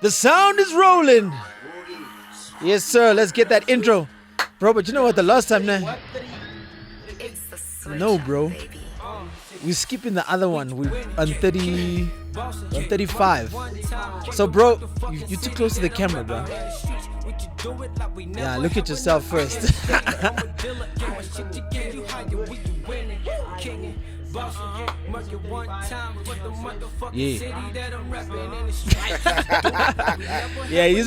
The sound is rolling. Yes, sir. Let's get that intro. Bro, but you know what? The last time, man. No, bro. We're skipping the other one. We're on 30, on 35. So, bro, you're too close to the camera, bro. Yeah, look at yourself first. Yeah. Yeah, he's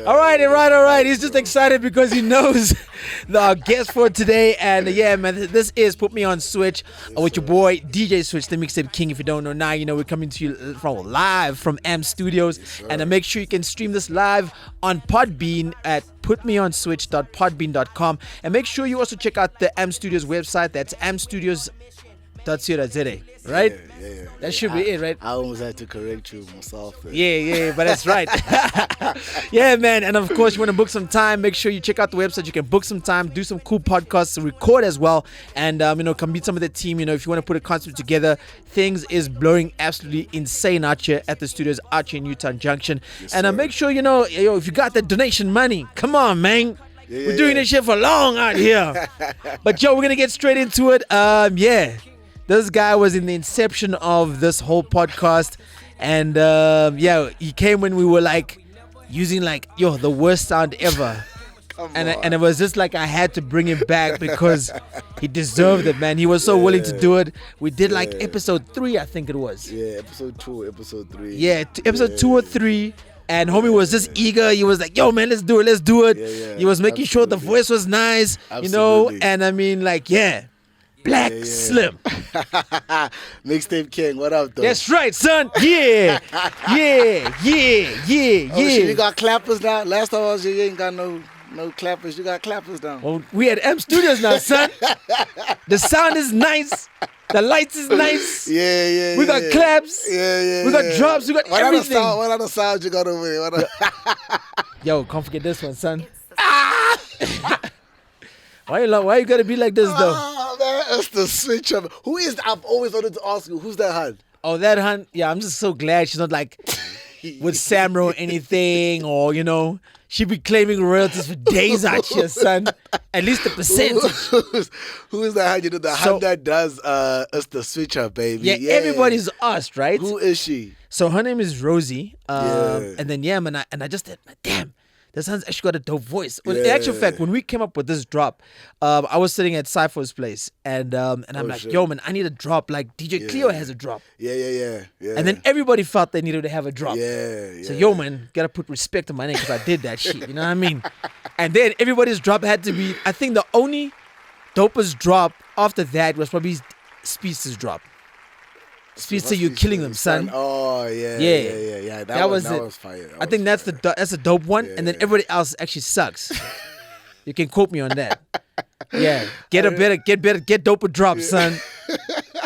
all right. He's just excited because he knows the guest for today. And yeah, man, this is Put Me on Switch with your boy DJ Switch, the mixtape king. If you don't know now, you know we're coming to you from live from M Studios. And make sure you can stream this live on Podbean at putmeonswitch.podbean.com. And make sure you also check out the M Studios website. That's mstudios.co.za. Right? Yeah. That should be it, right? I almost had to correct you myself. Yeah, but that's right. Yeah, man. And of course, you want to book some time, make sure you check out the website. You can book some time, do some cool podcasts, record as well, and come meet some of the team. You know, if you want to put a concert together, things is blowing absolutely insane out here at the studios out here in Newtown Junction. Yes, and make sure if you got that donation money, come on, man. We're doing this shit for long out here. But we're gonna get straight into it. This guy was in the inception of this whole podcast, and he came when we were using the worst sound ever. And it was just I had to bring him back because he deserved it, man. He was so willing to do it. We did episode 3, I think it was. Yeah, episode 2, episode 3. Yeah, episode 2 or 3. And homie was just eager. He was like, yo, man, let's do it. Yeah, he was making sure the voice was nice, and I mean, Blaq Slim. Mixtape king, what up, though? That's right, son. Yeah. Oh, shit, you got clappers now? Last time I was here, you ain't got no clappers. You got clappers now. Well, we at M Studios now, son. The sound is nice. The lights is nice. Yeah. We got claps. Yeah. We got drops. We got everything. What other sounds you got over there? Yo, can't forget this one, son. Why you gotta be like this, though? Oh, man, it's the switch of... Who is... I've always wanted to ask you, who's that hun? Oh, that hun? Yeah, I'm just so glad she's not with Samro or anything, or, she be claiming royalties for days out here, son. At least the percentage. Who is that hun? The hun that does us the switch up, baby. Yeah, everybody's us, right? Who is she? So her name is Rosie. And then, man, I just said, damn. This son's actually got a dope voice. Well, in actual fact, when we came up with this drop, I was sitting at Cypher's place, and I'm shit. Yo, man, I need a drop like DJ Cleo has a drop. Yeah. And then everybody felt they needed to have a drop. Yeah. So, yo, man, gotta put respect on my name because I did that shit. You know what I mean? And then everybody's drop had to be, I think the only dopest drop after that was probably Speedster's drop. Speedster, you're killing them, son. Oh, yeah. That was fire. I think that's a dope one, and then everybody else actually sucks. You can quote me on that. Yeah, get doper drops, son.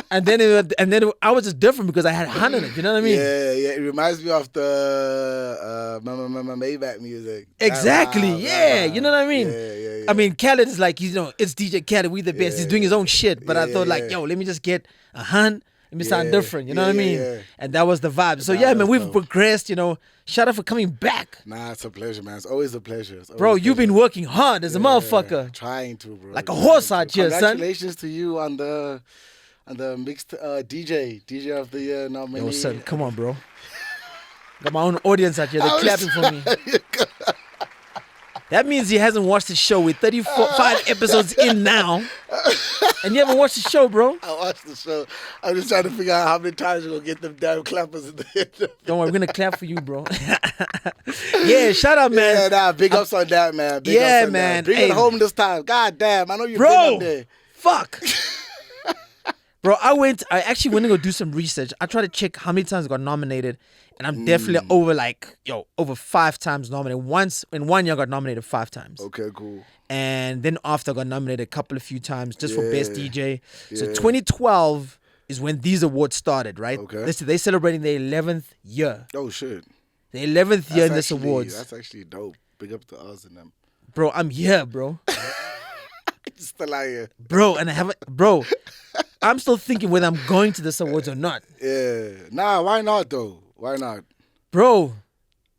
And then I was just different because I had Han in it. You know what I mean? Yeah. It reminds me of the Maybach music. Exactly. You know what I mean? Yeah. I mean, Khaled is it's DJ Khaled. We the best. He's doing his own shit. But I thought yo, let me just get a Han. Let me sound different, you know what I mean? Yeah. And that was the vibe. So man, we've progressed, Shout out for coming back. Nah, it's a pleasure, man. It's always a pleasure. Bro, you've been working hard as a motherfucker. Trying to, bro. Like a horse out here, son. Congratulations to you on the mixed DJ of the year nominee. Yo, son, come on, bro. Got my own audience out here. They're clapping for me. That means he hasn't watched the show. We're 5 episodes in now. And you haven't watched the show, bro? I watched the show. I'm just trying to figure out how many times you're going to get them damn clappers in the head. Don't worry, we're going to clap for you, bro. Yeah, shout out, man. Yeah, big ups on that, man. Big ups on man. That. Bring it home this time. God damn, I know you've been up there. Fuck. Bro, I actually went to go do some research. I tried to check how many times I got nominated. And I'm definitely over 5 times nominated. Once, in 1 year, I got nominated 5 times. Okay, cool. And then after, I got nominated a few times just for Best DJ. So 2012 is when these awards started, right? Okay. They're celebrating their 11th year. Oh, shit. Their 11th year in this awards. That's actually dope. Big up to us and them. Bro, I'm here, bro. Still out here. Bro, I'm still thinking whether I'm going to this awards or not. Yeah. Nah, why not, though? Why not? Bro,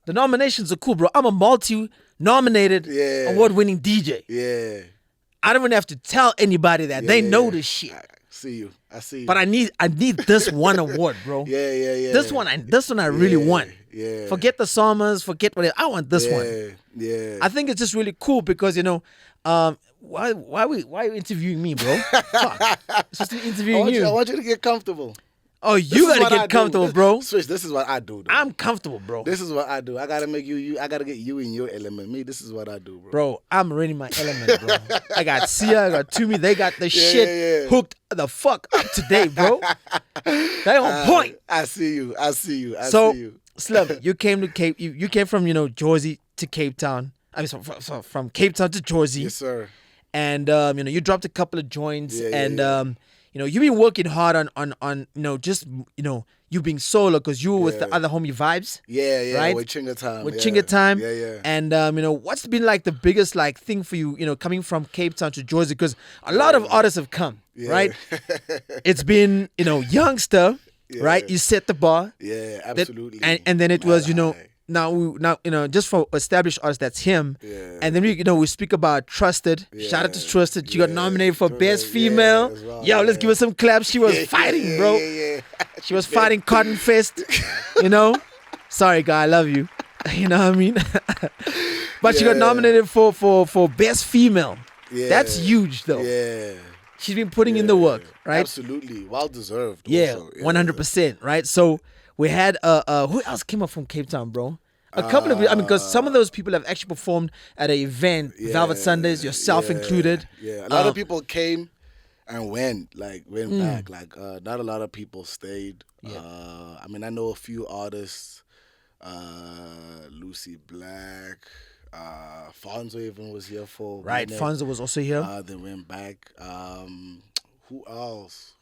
The nominations are cool, bro. I'm a multi-nominated, award-winning DJ. Yeah. I don't even have to tell anybody that. They know this shit. I see you. But I need this one award, bro. Yeah. This one I really want. Yeah. Forget the Summers, forget whatever. I want this one. Yeah. I think it's just really cool because why are you interviewing me, bro? Fuck. It's just interviewing you. I want you to get comfortable. Oh, you gotta get comfortable, bro. Switch, this is what I do, though. I'm comfortable, bro. This is what I do. I gotta make you I gotta get you in your element. Me, this is what I do, bro. Bro, I'm already in my element, bro. I got Sia, I got Toomey. They got the shit hooked the fuck up today, bro. They on point. I see you. So, Slim, you came to Cape. You came from Jozi to Cape Town. I mean, from Cape Town to Jozi. Yes, sir. And you dropped a couple of joints, you've been working hard on you being solo because you were with the other homie Vibes. Yeah, right? With Chinga Time. With Chinga Time. Yeah. And what's been like the biggest like thing for you, coming from Cape Town to Jozi? Because a lot of artists have come, right? It's been, youngster, right? You set the bar. Yeah, absolutely. And then it was, now just for established artists, that's him. Yeah. And then we speak about Trusted. Shout out to Trusted. She got nominated for Best Female. Yo, let's give her some claps. She was fighting, bro. Yeah. She was fighting Cotton Fest. Sorry, guy, I love you. You know what I mean? But she got nominated for Best Female. Yeah. That's huge, though. Yeah. She's been putting in the work, right? Absolutely, well deserved. Yeah, also. 100%, right? So we had who else came up from Cape Town, bro? A couple of, because some of those people have actually performed at an event, Velvet Sundays, yourself included. Yeah, a lot of people came and went back. Like, not a lot of people stayed. Yeah. I know a few artists. Lucy Blaq, Fonzo even was here for. Right, Fonzo was also here. They went back. Who else?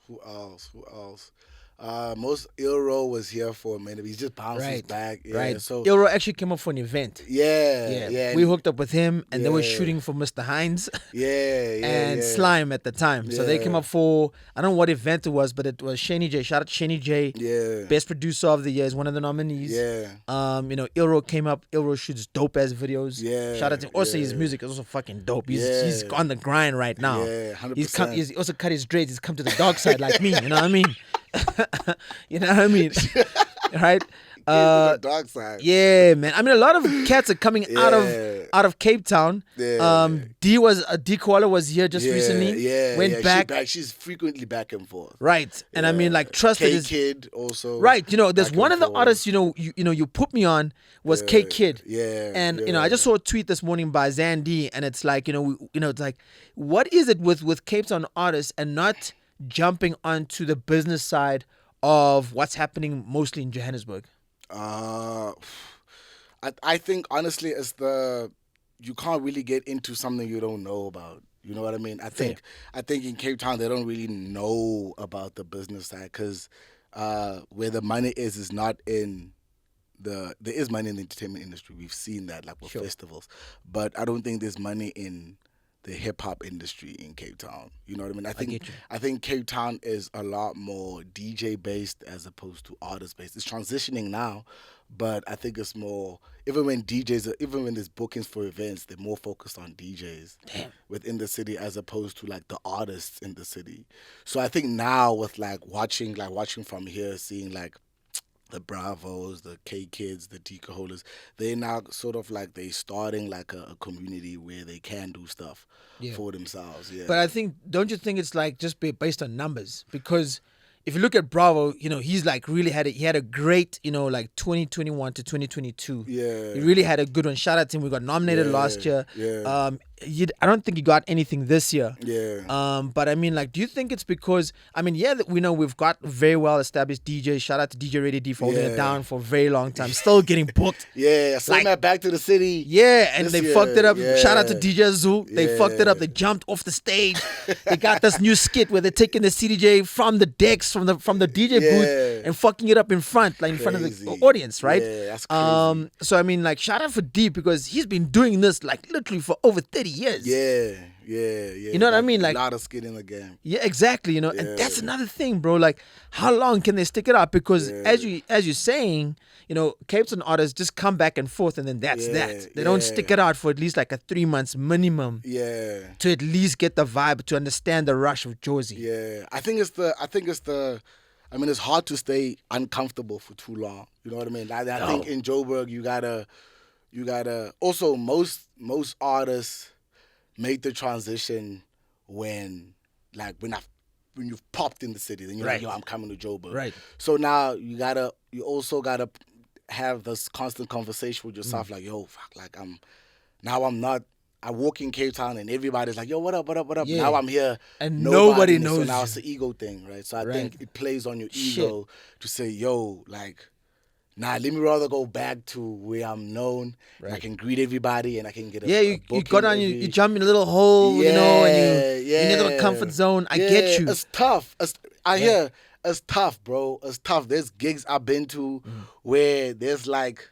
Most Ilro was here for a minute. He just bounces back. Yeah, right. So Ilro actually came up for an event. Yeah. We hooked up with him, and they were shooting for Mr. Hines. And Slime at the time. So they came up for, I don't know what event it was, but it was Shani J. Shout out to Shani J. Yeah. Best producer of the year is one of the nominees. Yeah. Ilro came up. Ilro shoots dope ass videos. Yeah. Shout out to him. Also, his music is also fucking dope. He's on the grind right now. Yeah, 100%. He's also cut his dreads. He's come to the dark side like me. You know what I mean? You know what I mean? Right? The dark side. Yeah, man. A lot of cats are coming out of Cape Town. Yeah. D Koala was here just recently. Yeah. Went back. She's frequently back and forth. Right. And Trusted is K-Kid also. Right. There's one of the artists you put me on was K-Kid. Yeah. And I just saw a tweet this morning by Zandy, and it's like, it's like, what is it with Cape Town artists and not jumping onto the business side of what's happening mostly in Johannesburg? I think honestly you can't really get into something you don't know about. You know what I mean? I think in Cape Town they don't really know about the business side because where the money is not in there is money in the entertainment industry. We've seen that like with festivals, but I don't think there's money in the hip hop industry in Cape Town. You know what I mean? I think Cape Town is a lot more DJ based as opposed to artist based. It's transitioning now, but I think it's more, even when there's bookings for events, they're more focused on DJs within the city as opposed to like the artists in the city. So I think now with watching from here, seeing like the Bravos, the K-Kids, the Tika Holders, they now sort of like they starting like a community where they can do stuff for themselves. Yeah. But don't you think it's like just based on numbers? Because if you look at Bravo, he's like really he had a great, like 2021 to 2022. Yeah. He really had a good one. Shout out to him. We got nominated last year. Yeah. I don't think he got anything this year. Yeah. But do you think it's because, we know we've got very well established DJs. Shout out to DJ Ready D for holding it down for a very long time. Still getting booked. Yeah. Send that back to the city. Yeah. And they fucked it up. Yeah. Shout out to DJ Zoo. They fucked it up. They jumped off the stage. They got this new skit where they're taking the CDJ from the decks, from the DJ booth and fucking it up in front, like in front of the audience, right? Yeah, that's crazy. So shout out for D because he's been doing this like literally for over 30 30 years. Yeah. You know what I mean? Like a lot of skin in the game. Yeah, exactly. You know, and that's another thing, bro. Like, how long can they stick it out? Because as you're saying, you know, Cape Town artists just come back and forth, and then that's that. They don't stick it out for at least like a 3 months minimum. Yeah. To at least get the vibe, to understand the rush of Jozi. Yeah, I think it's the. I mean, it's hard to stay uncomfortable for too long. You know what I mean? I think in Joburg, you gotta. Also, most artists make the transition when you've popped in the city, then you're like, yo, I'm coming to Joburg. Right. So now you also gotta have this constant conversation with yourself, like, yo, fuck, like I'm not. I walk in Cape Town and everybody's like, yo, what up? Yeah. Now I'm here. And nobody knows. So now it's the ego thing, right? So I think it plays on your ego to say, yo, like, nah, let me rather go back to where I'm known. Right. I can greet everybody and I can get a you got on, you jump in a little hole, you know, and you in a little comfort zone. I get you. It's tough. I hear it's tough, bro. It's tough. There's gigs I've been to where there's like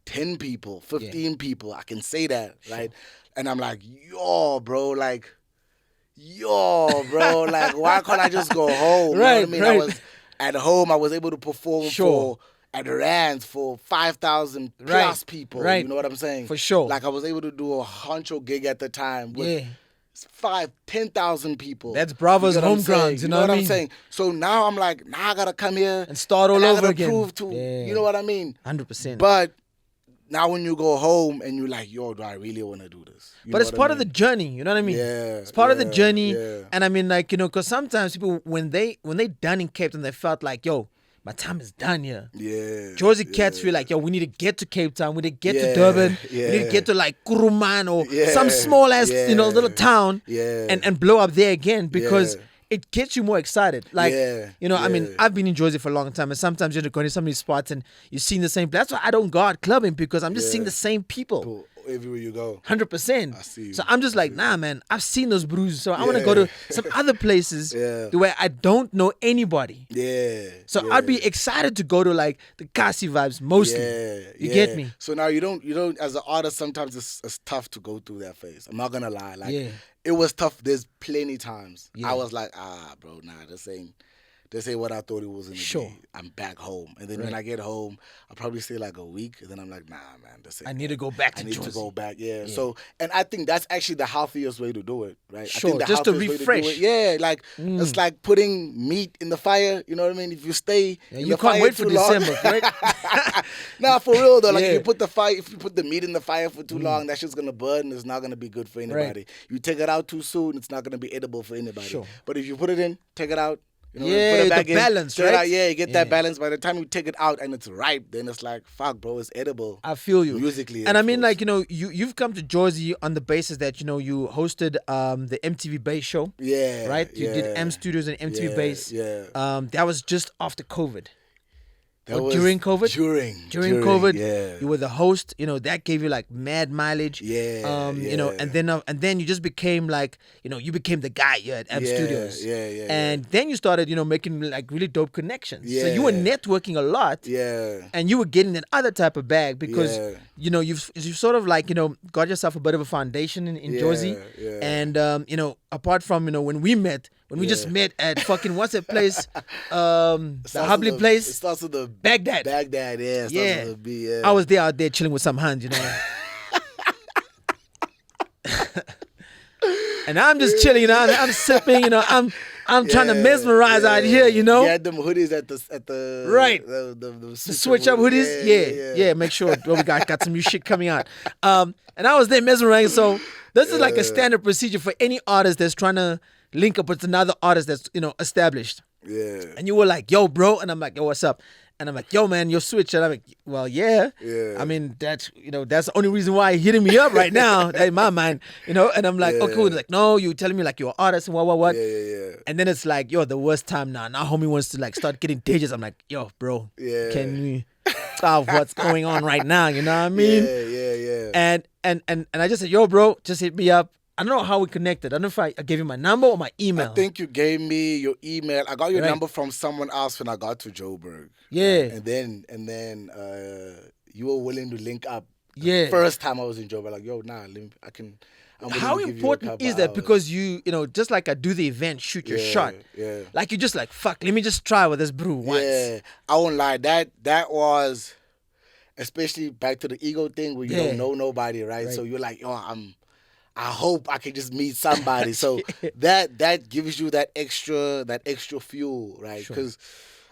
10 people, 15 people. I can say that, right? And I'm like, like, why can't I just go home? Right, you know what I mean? I was at home. I was able to perform at Rand's for 5,000 plus people. Right. You know what I'm saying? For sure. Like I was able to do a honcho gig at the time with 10,000 people. That's Bravo's home grounds. You know what I'm saying? So now I'm like, I gotta come here and start all over again. Prove to, you know what I mean? 100%. But now when you go home and you're like, yo, do I really want to do this? But it's part of the journey, you know what I mean? Yeah. It's part of the journey. Yeah. And I mean, like, you know, because sometimes people, when they done in Cape Town, they felt like, yo, my time is done here. Yeah. Jozi cats feel like, yo, we need to get to Cape Town. We need to get to Durban. We need to get to like Kuruman or some small ass, you know, little town and blow up there again because it gets you more excited. Like, you know, I mean, I've been in Jozi for a long time and sometimes you're going to so many spots and you're seeing the same. That's why I don't go out clubbing because I'm just seeing the same people. Cool. Everywhere you go. 100%. I see you. So I'm just like, nah, man, I've seen those bruises. So I want to go to some other places where I don't know anybody. Yeah. So I'd be excited to go to like the Kasi vibes mostly. You get me? So now you don't, as an artist, sometimes it's tough to go through that phase. I'm not going to lie. Like, it was tough. There's plenty times. I was like, bro, nah, this ain't what I thought it was going to be. I'm back home. And then when I get home, I'll probably stay like a week. And then I'm like, nah, man, I need to go back to Jozi. I need to go back, So, and I think that's actually the healthiest way to do it, right? Sure, I think just to refresh. Like, it's like putting meat in the fire. You know what I mean? If you stay in the fire you can't wait for December, right? Nah, for real, though. Like, if you put the meat in the fire for too long, that shit's going to burn. It's not going to be good for anybody. Right. You take it out too soon, it's not going to be edible for anybody. Sure. But if you put it in, take it out, you know, put it back the in, balance, right? You get that balance. By the time you take it out and it's ripe, then it's like, fuck, bro, it's edible. I feel you. Musically. And I mean, like, you know, you've come to Jozi on the basis that, you know, you hosted the MTV Base show. Yeah. Right? You did M Studios and MTV Base. Yeah. That was just after COVID. During COVID? During COVID, you were the host. You know, that gave you like mad mileage. You know, and then you just became like, you know, you became the guy here at M Studios. And then you started, you know, making like really dope connections. So you were networking a lot. And you were getting that other type of bag because, you know, you've sort of like, you know, got yourself a bit of a foundation in Jozi. And, you know, apart from, you know, when we just met at fucking, what's that place? The Hubley place. It starts with the Baghdad. Yeah. With the B, I was out there chilling with some hands, you know. And I'm just chilling, you know. I'm sipping, you know. I'm trying to mesmerize out here, you know. You had them hoodies at the right. The switch up hoodies. Yeah. Make sure we got some new shit coming out. And I was there mesmerizing. So this is like a standard procedure for any artist that's trying to link up with another artist that's, you know, established. Yeah. And you were like, yo, bro. And I'm like, yo, what's up? And I'm like, yo, man, your switch. And I'm like, well, yeah. I mean, that's the only reason why you're hitting me up right now, in my mind, you know. And I'm like, okay, like, no, you telling me like you're an artist and what. Yeah. And then it's like, yo, the worst time now. Now homie wants to like start getting digits. I'm like, yo, bro, can we stop what's going on right now? You know what I mean? Yeah. And I just said, yo, bro, just hit me up. I don't know how we connected. I don't know if I gave you my number or my email. I think you gave me your email. I got your number from someone else when I got to Joburg. Yeah. And then you were willing to link up Yeah. First time I was in Joburg, like, yo, nah, I'm willing How to give you a important couple is that? hours. Because just like I do the event, shoot your shot. Yeah. Like you're just like, fuck, let me just try with this brew once. Yeah. I won't lie. That was, especially back to the ego thing where you don't know nobody, right? So you're like, yo, I hope I can just meet somebody. So that gives you that extra fuel, right? Because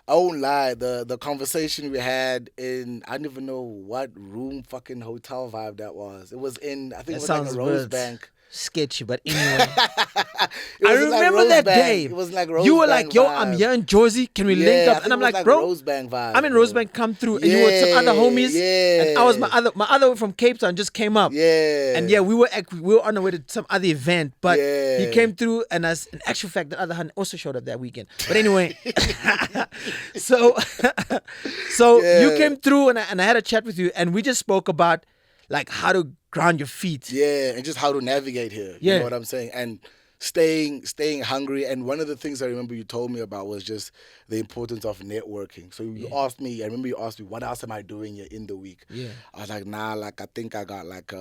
I won't lie, the conversation we had in, I don't even know what room, fucking hotel vibe that was. It was in, I think it was like a Rose Bank. Sketchy, but anyway. I remember that day. It was like Rose You were Bank like, yo, vibe. I'm here in Jozi. Can we link up? And I'm like, bro, Rose Bank vibe, I'm in Rose Bank, come through. And you were with some other homies. Yeah. And I was my other from Cape Town just came up. Yeah. And we were on our way to some other event. But he came through, and as an actual fact, the other hand also showed up that weekend. But anyway. so you came through, and I had a chat with you, and we just spoke about like how to ground your feet. Yeah, and just how to navigate here. You know what I'm saying? And staying hungry. And one of the things I remember you told me about was just the importance of networking. So you asked me, I remember you asked me, what else am I doing here in the week? Yeah. I was like, nah, like I think I got like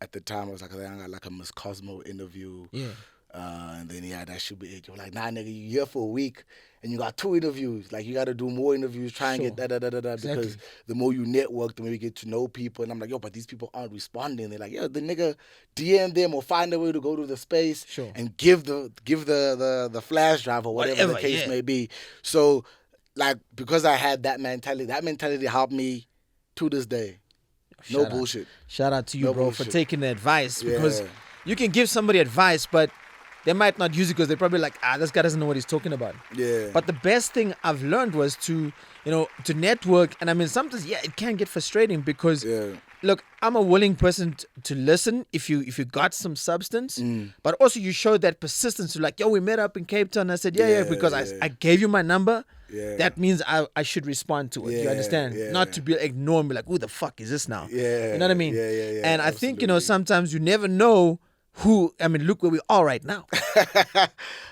at the time I was like, I think I got like a Miss Cosmo interview. Yeah. And then that should be it. You're like, nah, nigga, you here for a week and you got 2 interviews. Like you got to do more interviews, try and get exactly. Because the more you network, the more you get to know people. And I'm like, yo, but these people aren't responding. They're like, yo, the nigga DM them or find a way to go to the space and give the flash drive or whatever the case may be. So like because I had that mentality helped me to this day. No bullshit. Shout out to you, bro, for taking the advice because you can give somebody advice, but they might not use it because they're probably like, this guy doesn't know what he's talking about. Yeah. But the best thing I've learned was to network. And I mean, sometimes, it can get frustrating because, look, I'm a willing person to listen if you got some substance. But also you showed that persistence to like, yo, we met up in Cape Town. I said, because I gave you my number. Yeah. That means I should respond to it. You understand? Yeah. Not to be ignored and be like, who the fuck is this now? Yeah. You know what I mean? Yeah. And I think, sometimes you never know who, I mean, look where we are right now.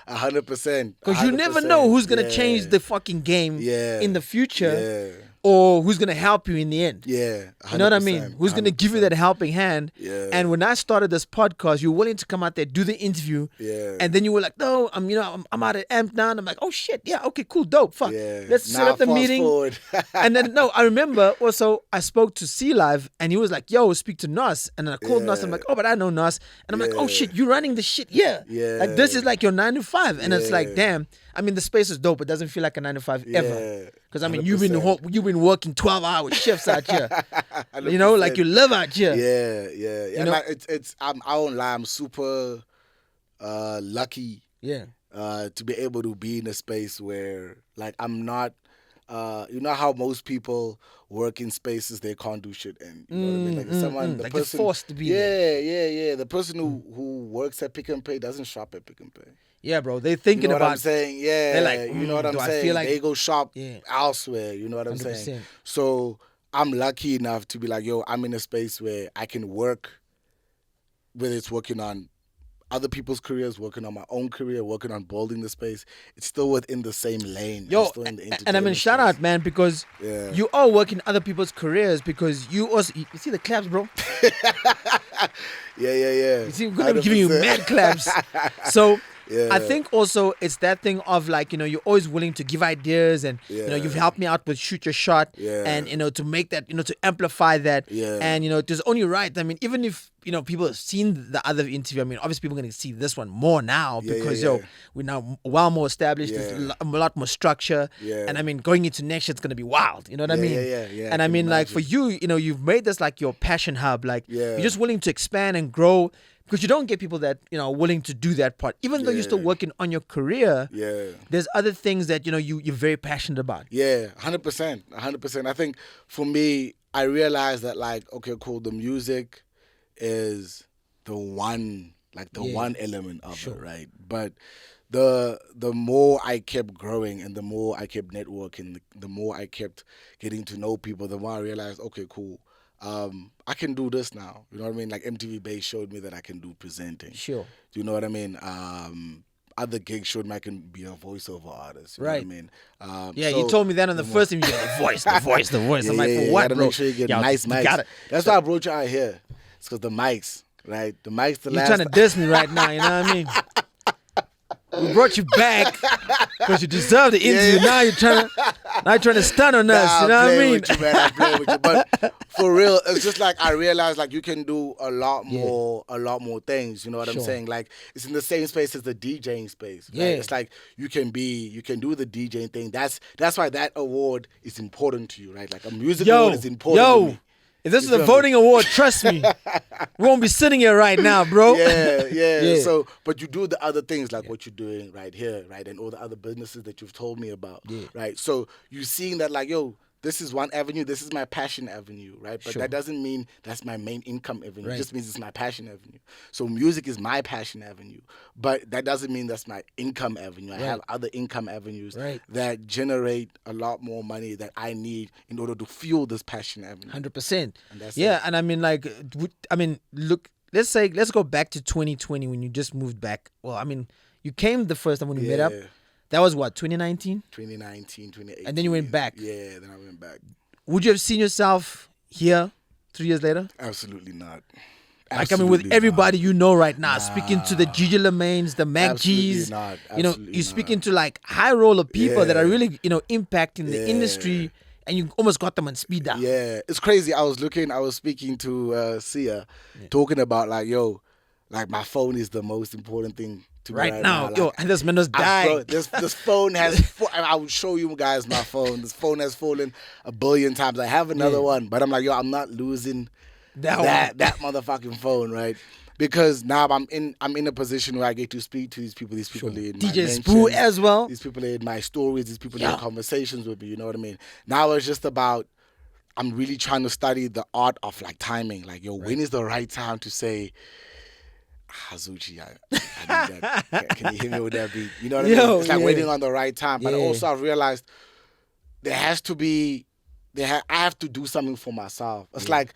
100%. Because you never know who's going to change the fucking game in the future. Or who's going to help you in the end. Yeah. 100%, you know what I mean? Who's going to give you that helping hand. Yeah. And when I started this podcast, you were willing to come out there, do the interview. Yeah. And then you were like, no, I'm out at AMP now. And I'm like, oh shit. Yeah. Okay, cool. Dope. Fuck. Yeah. Let's set up the meeting. And then, I remember also I spoke to C Live and he was like, yo, speak to Nas. And then I called Nas. I'm like, oh, but I know Nas. And I'm like, oh shit, you running the shit. Yeah. Like this is like your 9 to 5. And it's like, damn. I mean, the space is dope. It doesn't feel like a 9 to 5 ever. Because I mean, 100%. you've been working 12-hour shifts out here. Like you live out here. Yeah. I won't lie. I'm super lucky. Yeah. To be able to be in a space where, like, I'm not. You know how most people work in spaces they can't do shit in. You know what I mean? Like the person you're forced to be. Yeah. The person who works at Pick and Pay doesn't shop at Pick and Pay. Yeah, bro. They're thinking about. What I'm saying? Yeah. They're like, you know what I'm saying? Feel like they go shop elsewhere. You know what I'm 100%. Saying? So I'm lucky enough to be like, yo, I'm in a space where I can work, whether it's working on other people's careers, working on my own career, working on building the space. It's still within the same lane. Yo, and I mean, shout out, man, because you are working other people's careers because you also, you see the claps, bro? Yeah. You see, I'm going to be giving you mad claps. So I think also it's that thing of like, you're always willing to give ideas and, you've helped me out with Shoot Your Shot and, to make that, to amplify that. And, there's only right. I mean, even if, people have seen the other interview, I mean, obviously people are going to see this one more now because, we're now well more established. There's a lot more structure. And I mean, going into next year, it's going to be wild. You know what I mean? Yeah. And I mean, like for you, you've made this like your passion hub. Like you're just willing to expand and grow. Because you don't get people that, are willing to do that part. Even though you're still working on your career, there's other things that, you're very passionate about. Yeah, 100%. 100%. I think for me, I realized that like, okay, cool, the music is the one element of it, right? But the more I kept growing and the more I kept networking, the more I kept getting to know people, the more I realized, okay, cool. I can do this now. You know what I mean? Like MTV Base showed me that I can do presenting. Sure. Do you know what I mean? other gigs showed me I can be a voiceover artist. You Right. know what I mean? Yeah, you told me that on the first time. You get the voice. I'm like, for you what, gotta bro? make sure you get nice mics. That's why I brought you out here. It's because the mics, right? The mics, the You're last... trying to diss me right now, you know what I mean? We brought you back because you deserve the interview. Now you're trying to stun on us. You know what I mean? With you, man. I'm playing with you. But for real, it's just like I realized like you can do a lot more things. You know what I'm saying? Like it's in the same space as the DJing space. Right? Yeah. It's like you can do the DJing thing. That's why that award is important to you, right? Like a music award is important to me. If this is a voting award, trust me, we won't be sitting here right now, bro. Yeah. So, but you do the other things like what you're doing right here, right, and all the other businesses that you've told me about, right. So you seeing that like, yo, this is one avenue. This is my passion avenue, right? But that doesn't mean that's my main income avenue. It just means it's my passion avenue. So music is my passion avenue, but that doesn't mean that's my income avenue. I have other income avenues that generate a lot more money that I need in order to fuel this passion avenue. 100%. And I mean, like, look. Let's go back to 2020 when you just moved back. Well, I mean, you came the first time when we met up. That was what, 2019? 2018. And then you went back. Yeah, then I went back. Would you have seen yourself here 3 years later? Absolutely not. Like, I mean, with everybody you know right now, speaking to the Gigi Lamaines, the Mac G's, you're speaking to like high roller people that are really, impacting the industry, and you almost got them on speed dial. Yeah, it's crazy. I was speaking to Sia, talking about like, yo, like my phone is the most important thing to me right now. Yo, and this man was dying. This phone has, I will show you guys my phone. This phone has fallen 1 billion times. I have another one, but I'm like, yo, I'm not losing that motherfucking phone, right? Because now I'm in a position where I get to speak to these people in DJ my Spoo mentions, as well. These people in my stories, these people in conversations with me, you know what I mean? Now it's just about, I'm really trying to study the art of like timing. Like, yo, when is the right time to say, Zuchi, I need that. Can you hit me with that beat? You know what I mean? It's like waiting on the right time. But also I've realized there has to be, I have to do something for myself. It's like,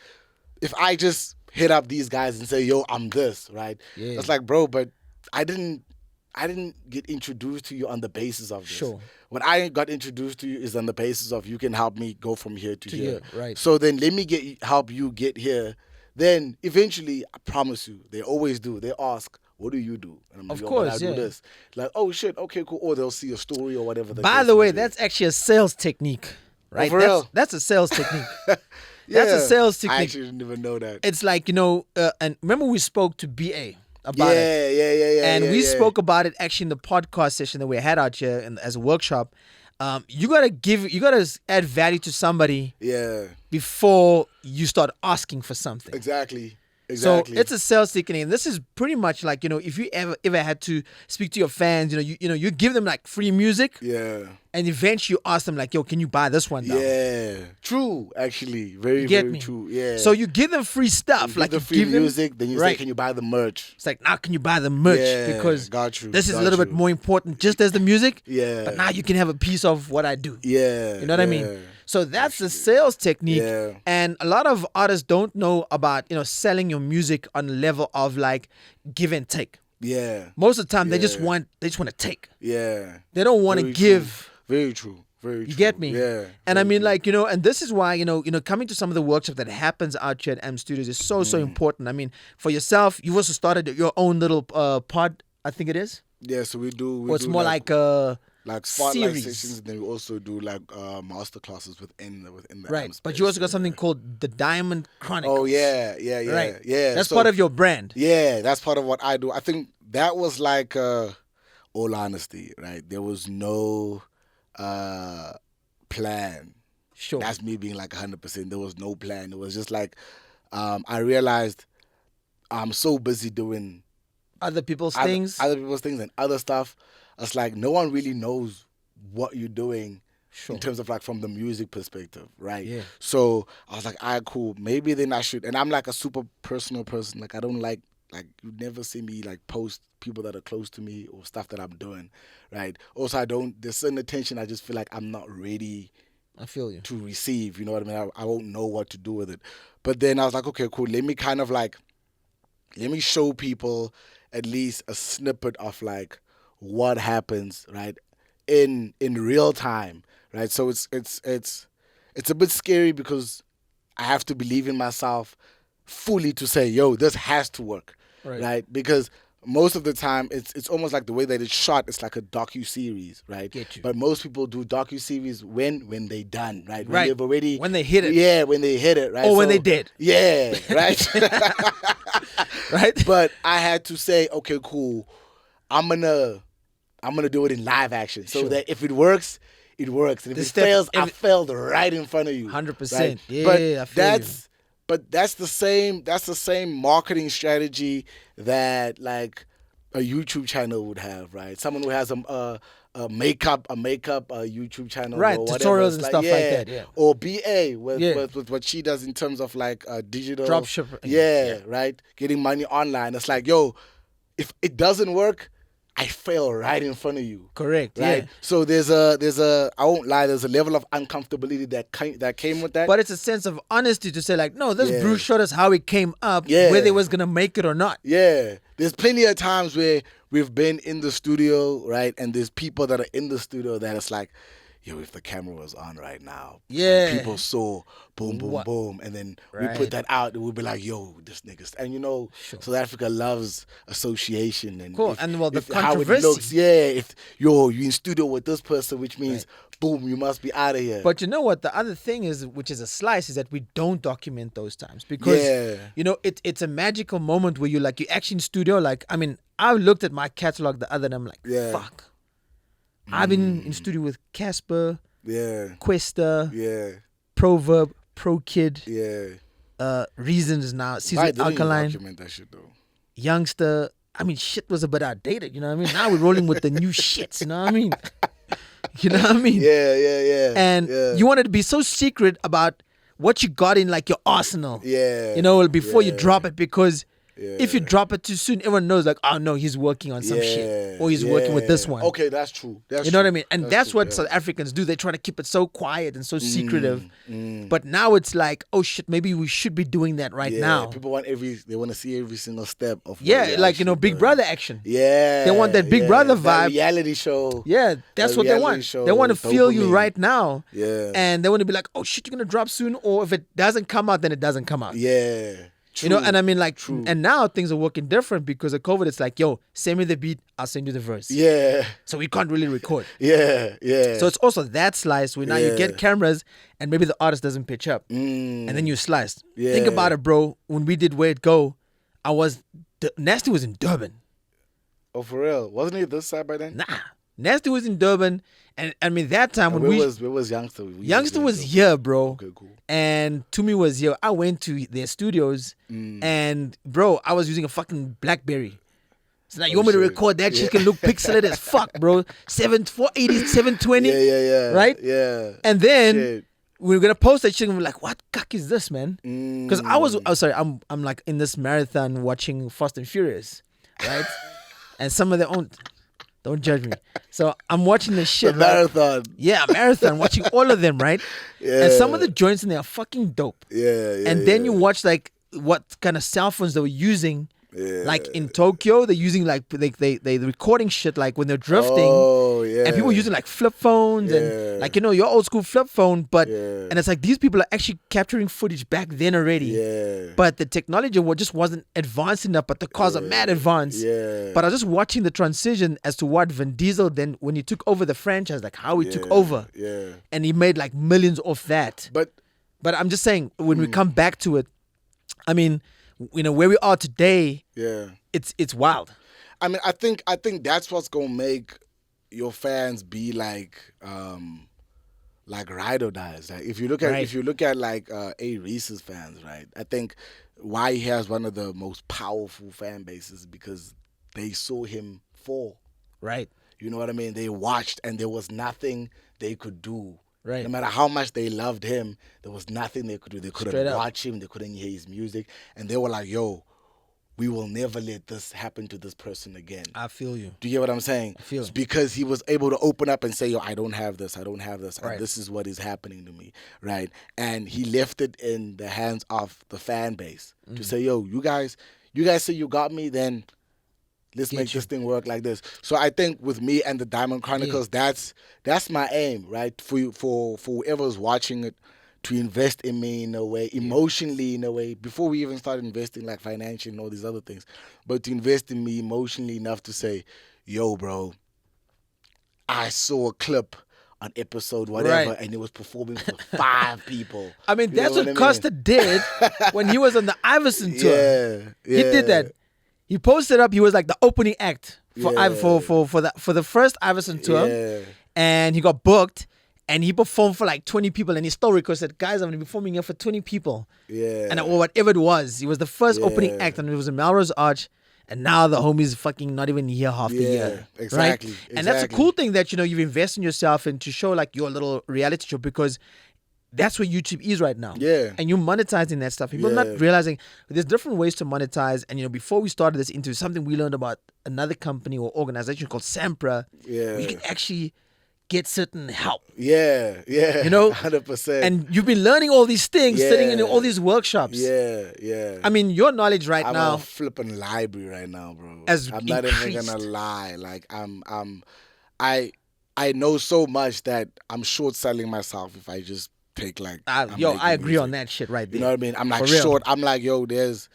if I just hit up these guys and say, yo, I'm this, right? It's like, bro, but I didn't get introduced to you on the basis of this. Sure. What I got introduced to you is on the basis of you can help me go from here to here. Right. So then let me help you get here. Then eventually, I promise you, they always do. They ask, what do you do? And I'm like, of course, I do this. Like, oh shit, okay, cool. Or they'll see a story or whatever. By the way, that's actually a sales technique, right? Oh, for real? That's a sales technique. That's a sales technique. I actually didn't even know that. It's like, and remember we spoke to BA about it. Yeah. And we spoke about it actually in the podcast session that we had out here as a workshop. You gotta add value to somebody before you start asking for something. Exactly. So it's a sales technique, and this is pretty much like, if you ever had to speak to your fans, you give them like free music, and eventually you ask them like, yo, can you buy this one now? Yeah, true. Actually, very true. Yeah. So you give them free stuff, like the free music, then you say, can you buy the merch? It's like, now can you buy the merch, because this is a little bit more important, just as the music. Yeah. But now you can have a piece of what I do. Yeah. You know what I mean? So that's the sales technique, and a lot of artists don't know about selling your music on the level of like give and take. Yeah. Most of the time they just want to take. Yeah. They don't want to give. Very true. Very true. You get me? Yeah. And I mean, like, and this is why, coming to some of the workshops that happens out here at M Studios is so important. I mean, for yourself, you've also started your own little pod, I think it is. Yeah, so we do. Or it's more like spotlight series. sessions, and then we also do like master classes within the right. M space. But you also got something called the Diamond Chronicles. Oh yeah. Right. Yeah. That's part of your brand. Yeah, that's part of what I do. I think that was like all honesty, right? There was no plan. Sure. That's me being like 100%. There was no plan. It was just like I realized I'm so busy doing other people's things and other stuff. It's like no one really knows what you're doing in terms of like from the music perspective, right? Yeah. So I was like, all right, cool. Maybe then I should. And I'm like a super personal person. Like I don't like you never see me like post people that are close to me or stuff that I'm doing, right? Also, there's certain attention I just feel like I'm not ready. I feel you. To receive, you know what I mean? I won't know what to do with it. But then I was like, okay, cool. Let me show people at least a snippet of like what happens, right, in real time, right? So it's a bit scary because I have to believe in myself fully to say, yo, this has to work, right? Because most of the time, it's almost like the way that it's shot. It's like a docu-series, right? Get you. But most people do docu-series when they done, right? When Right. they've already When they hit it. Yeah, when they hit it, right? Or when they did. Yeah, right. Right. But I had to say, okay, cool. I'm gonna do it in live action, so Sure. that if it works, it works, and if it fails, I failed right in front of you. 100%. Right? Yeah, but I feel you. But that's the same marketing strategy that like a YouTube channel would have, right? Someone who has a makeup YouTube channel, Right, or whatever. tutorials It's and like, stuff like that, yeah. Or BA with what she does in terms of like digital Dropship. yeah, right, getting money online. It's like, yo, if it doesn't work, I fail right in front of you. Correct. Right. Yeah. So there's a I won't lie, there's a level of uncomfortability that came with that. But it's a sense of honesty to say like, no, this Yeah. brew showed us how it came up, Yeah. whether it was gonna make it or not. Yeah. There's plenty of times where we've been in the studio, right? And there's people that are in the studio that it's like, yo, if the camera was on right now, Yeah. and people saw boom, boom, What? boom, and then we Right. put that out, and we'll be like, yo, this nigga's, and Sure. South Africa loves association and Cool. And, well, the how it controversy. looks, if you in studio with this person, which means boom, you must be out of here. But you know what? The other thing is, which is a slice, is that we don't document those times because it's a magical moment where you're actually in studio. Like, I mean, I looked at my catalog the other day. I'm like, fuck. I've been in studio with Casper, Questa, Proverb, Pro Kid, Reasons now, Season Alkaline, document that shit though. Youngster. I mean, shit was a bit outdated. You know what I mean? Now we're rolling with the new shits. You know what I mean? You know what I mean? Yeah. And you wanted to be so secret about what you got in like your arsenal. Yeah. Before you drop it, because if you drop it too soon, everyone knows like, oh no, he's working on some shit, or he's working with this one. Okay, that's true. You know what I mean? And that's what South Africans do. They try to keep it so quiet and so secretive. But now it's like, oh shit, maybe we should be doing that right now. People want they want to see every single step of Big Brother action. Yeah. They want that Big Brother vibe. That reality show. Yeah, that's what they want. They want to feel you right now. Yeah. And they want to be like, oh shit, you're gonna drop soon, or if it doesn't come out, then it doesn't come out. Yeah. True. And I mean, and now things are working different because of COVID. It's like, yo, send me the beat, I'll send you the verse. Yeah. So we can't really record. Yeah. So it's also that slice where now you get cameras and maybe the artist doesn't pitch up. And then you slice. Yeah. Think about it, bro. When we did Where It Go, Nasty was in Durban. Oh, for real? Wasn't he this side by then? Nah. Nasty was in Durban. And I mean, that time when where was Youngster? Youngster was here, bro. Okay, cool. And Toomey was here. I went to their studios and, bro, I was using a fucking BlackBerry. So now you want me to record that shit can look pixelated as fuck, bro. 480, 720. Yeah. Right? Yeah. And then we were gonna post that shit and we're like, what cuck is this, man? Because I'm like in this marathon watching Fast and Furious, right? And some of their own. Don't judge me. So I'm watching this shit. The marathon. Yeah, marathon. Watching all of them, right? Yeah. And some of the joints in there are fucking dope. Yeah. And then you watch like what kind of cell phones they were using. Yeah. Like in Tokyo, they're using like they recording shit like when they're drifting. Oh yeah. And people using like flip phones and like your old school flip phone, but and it's like these people are actually capturing footage back then already. Yeah. But the technology just wasn't advanced enough, but the cars are mad advanced. Yeah. But I was just watching the transition as to what Vin Diesel then when he took over the franchise, like how he took over. Yeah. And he made like millions off that. But I'm just saying when we come back to it, I mean, where we are today, it's wild. I mean, I think that's what's gonna make your fans be like ride or dies. Like if you look at like A Reese's fans, right? I think why he has one of the most powerful fan bases because they saw him fall. Right. You know what I mean? They watched and there was nothing they could do. Right. No matter how much they loved him, there was nothing they could do. They couldn't watch him. They couldn't hear his music. And they were like, yo, we will never let this happen to this person again. I feel you. Do you get what I'm saying? I feel it's because he was able to open up and say, yo, I don't have this. Right. And this is what is happening to me. Right. And he left it in the hands of the fan base to say, yo, you guys say you got me, then Let's make this thing work like this. So I think with me and the Diamond Chronicles, that's my aim, right? For whoever's watching it, to invest in me in a way, emotionally in a way, before we even start investing like financially and all these other things, but to invest in me emotionally enough to say, yo, bro, I saw a clip on episode whatever, and it was performing for 5 people. I mean, that's what Costa did when he was on the Iverson tour. Yeah. He did that. He posted up. He was like the opening act for the first Iverson tour, and he got booked. And he performed for like 20 people, and his story said, "Guys, I'm gonna be performing here for 20 people." Yeah. And or whatever it was, he was the first opening act, and it was in Melrose Arch. And now the homie's fucking not even here half the year. Exactly. Right? And that's a cool thing that, you've invested in yourself and to show like your little reality show, because that's where YouTube is right now. Yeah. And you're monetizing that stuff. People are not realizing there's different ways to monetize. And, before we started this into something we learned about another company or organization called Sampra, where you can actually get certain help. Yeah. 100%. And you've been learning all these things, sitting in all these workshops. Yeah. I mean, your knowledge right I'm now. a flipping library right now, bro. I'm not even gonna lie. Like I know so much that I'm short selling myself if I just take like. I agree on that shit right there. You know what I mean? I'm like short. I'm like, yo, there's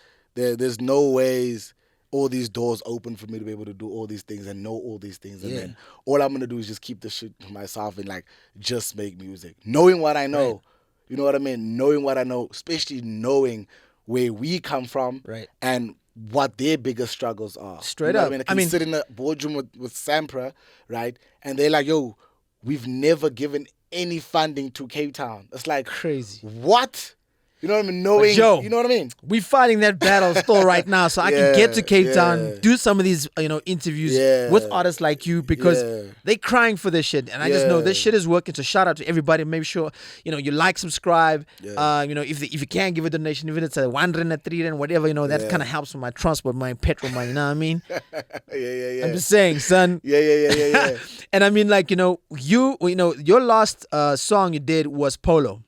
no ways all these doors open for me to be able to do all these things and know all these things, and then all I'm gonna do is just keep the shit to myself and like just make music, knowing what I know. Right. You know what I mean? Knowing what I know, especially knowing where we come from, right, and what their biggest struggles are. Straight up. I mean, sit in a boardroom with Sampra, right, and they're like, yo, we've never given any funding to Cape Town. It's like crazy. What? You know what I mean? Knowing, Joe, you know what I mean? We're fighting that battle still right now, so I can get to Cape Town, do some of these, interviews with artists like you, because they crying for this shit, and I just know this shit is working. So shout out to everybody. Make sure you like, subscribe. If you can give a donation, even if it's a 1 rand, a 3 rand, whatever, that kind of helps with my transport, my petrol money. You know what I mean? I'm just saying, son. Yeah. And I mean, like your last song you did was Polo.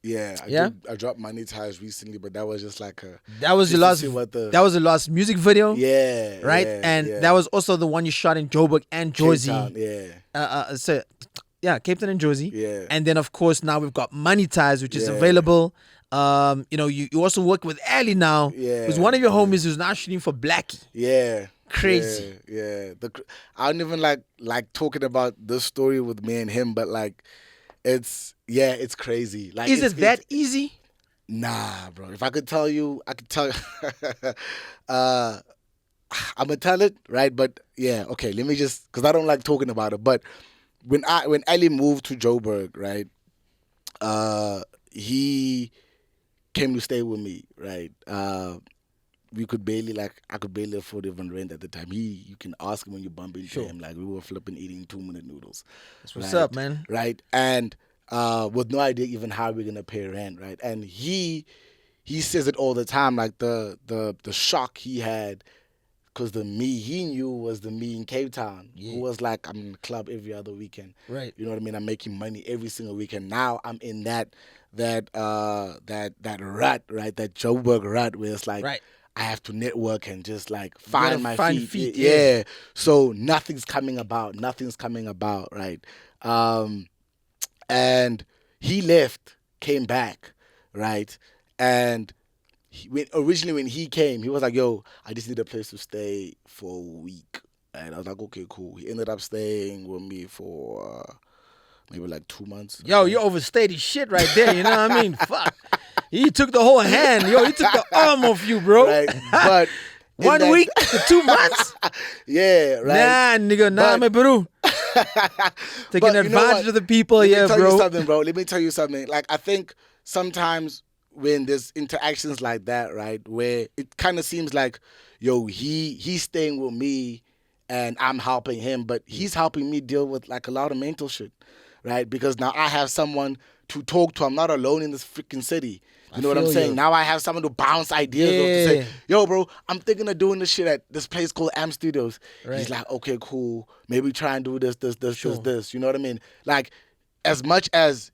I dropped Money Ties recently, but that was just like that was your last the last music video, right? That was also the one you shot in Joburg and Jozi, Cape Town and Jozi, and then of course now we've got Money Ties, which is available. You also work with Ali now, who's one of your homies who's now shooting for Blaq. Crazy. I don't even like talking about this story with me and him, but like it's crazy. Like, is it that easy? Nah, bro. If I could tell you, I could tell you. I'm gonna tell it, right? But okay. Let me just, because I don't like talking about it. But when Ali moved to Joburg, right? He came to stay with me, right? I could barely afford even rent at the time. You can ask him when you bump into him. Like, we were flipping eating 2-minute noodles. That's what's up, man. Right? And with no idea even how we're gonna pay rent, right? And he says it all the time, like the shock he had, because the me he knew was the me in Cape Town, who was like, I'm in the club every other weekend. Right. You know what I mean? I'm making money every single weekend. Now I'm in that rut, right? That Joburg rut where it's like, I have to network and just like find my feet. Yeah. So nothing's coming about, right? And he left, came back, right? And originally when he came, he was like, yo, I just need a place to stay for a week. And I was like, okay, cool. He ended up staying with me for maybe like 2 months. Yo, you overstayed his shit right there, you know what I mean? Fuck. He took the whole hand. Yo, he took the arm off you, bro. Right, but 1 week to 2 months? Yeah, right. Nah, nigga, my Peru. Taking advantage of the people, bro. Let me tell you something. Like, I think sometimes when there's interactions like that, right, where it kind of seems like, yo, he's staying with me and I'm helping him, but he's helping me deal with like a lot of mental shit, right? Because now I have someone to talk to. I'm not alone in this freaking city. You know what I'm saying? Now I have someone to bounce ideas off, to say, yo, bro, I'm thinking of doing this shit at this place called Am Studios. Right. He's like, okay, cool. Maybe try and do this. You know what I mean? Like, as much as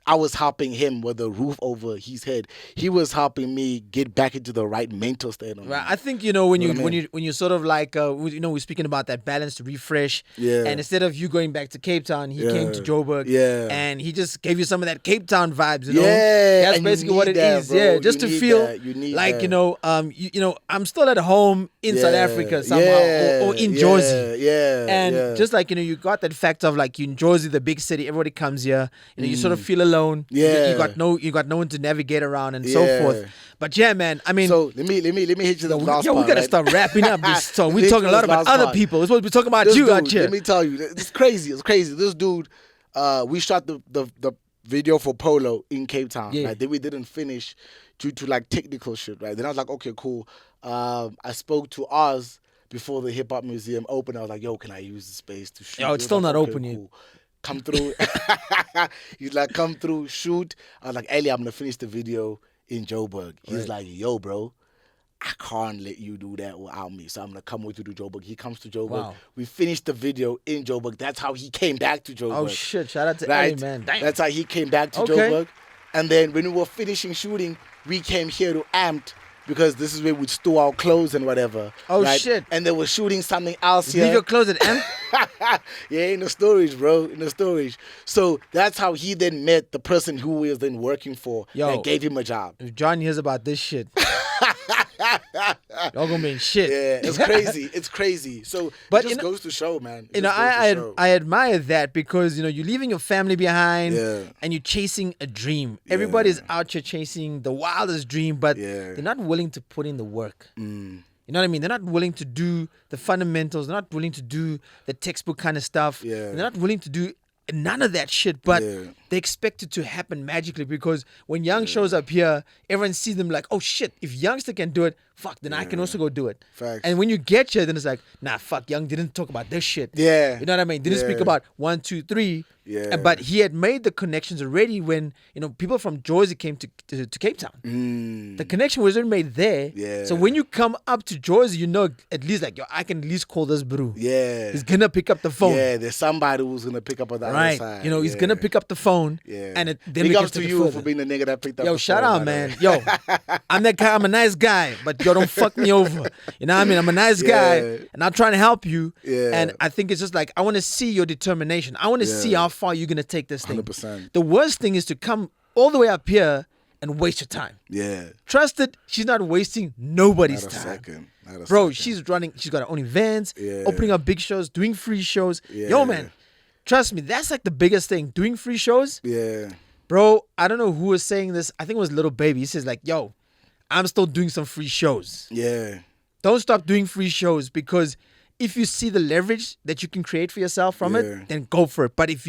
I was helping him with a roof over his head, he was helping me get back into the right mental state. Right. I think when you sort of like we're speaking about that balance to refresh. Yeah. And instead of you going back to Cape Town, he came to Joburg. Yeah. And he just gave you some of that Cape Town vibes. Yeah. That's basically what it is. Bro. Yeah. Just to feel like I'm still at home in South Africa somehow or in Jozi. Yeah. And just like you got that fact of like you in Jozi, the big city, everybody comes here. You sort of feel alone. Yeah. You got no one to navigate around and so forth. But yeah, man. I mean, so let me hit you the last part. We gotta start wrapping up this song. We're talking a lot about other people. We're supposed to be talking about this you dude, out here. Let me tell you, it's crazy. It's crazy. This dude, we shot the video for Polo in Cape Town. Yeah. Right? Then we didn't finish due to like technical shit. Right. Then I was like, okay, cool. I spoke to Oz before the Hip Hop Museum opened. I was like, yo, can I use the space to shoot? Yo, it's still not open yet. Cool. Come through. He's like, come through, shoot. I was like, Ellie, I'm gonna finish the video in Joburg. He's like, yo, bro, I can't let you do that without me. So I'm gonna come with you to Joburg. He comes to Joburg. Wow. We finished the video in Joburg. That's how he came back to Joburg. Oh shit! Shout out to right? Ellie, man. Damn. That's how he came back to Joburg. And then when we were finishing shooting, we came here to Amped because this is where we'd store our clothes and whatever. Oh right? shit! And they were shooting something else here. Leave your clothes at Amped? Yeah, in the storage, bro. In the storage. So that's how he then met the person who he was then working for that gave him a job. If John hears about this shit, y'all gonna be in shit. Yeah, it's crazy. It's crazy. So but it just goes to show, man. I admire that because you're leaving your family behind and you're chasing a dream. Everybody's out here chasing the wildest dream, but they're not willing to put in the work. You know what I mean? They're not willing to do the fundamentals. They're not willing to do the textbook kind of stuff. They're not willing to do none of that shit, but they expect it to happen magically because when Young shows up here, everyone sees them like, oh shit, if Youngster can do it, fuck, then I can also go do it. Facts. And when you get here, then it's like, nah, fuck, Young didn't talk about this shit. Yeah. You know what I mean? Didn't speak about 1, 2, 3. Yeah. But he had made the connections already when, people from Jozi came to Cape Town. The connection was already made there. Yeah. So when you come up to Jozi, at least like, yo, I can at least call this bro. Yeah. He's gonna pick up the phone. Yeah, there's somebody who's gonna pick up on the other side. He's gonna pick up the phone. Yeah. And then big ups to you for being the nigga that picked up the phone. Yo, shout out, man. Yo, I'm that guy. I'm a nice guy, but yo, don't fuck me over. You know what I mean? I'm a nice guy, and I'm trying to help you. Yeah. And I think it's just like, I want to see your determination. I want to see how far you're gonna take this thing. 100%. The worst thing is to come all the way up here and waste your time. Yeah. Trust it, she's not wasting nobody's Not a time. second. Not a Bro, second. she's got her own events, opening up big shows, doing free shows. Yeah. Yo, man, trust me, that's like the biggest thing. Doing free shows. Yeah. Bro, I don't know who was saying this. I think it was Little Baby. He says like, yo, I'm still doing some free shows. Yeah. Don't stop doing free shows because if you see the leverage that you can create for yourself from it, then go for it. But if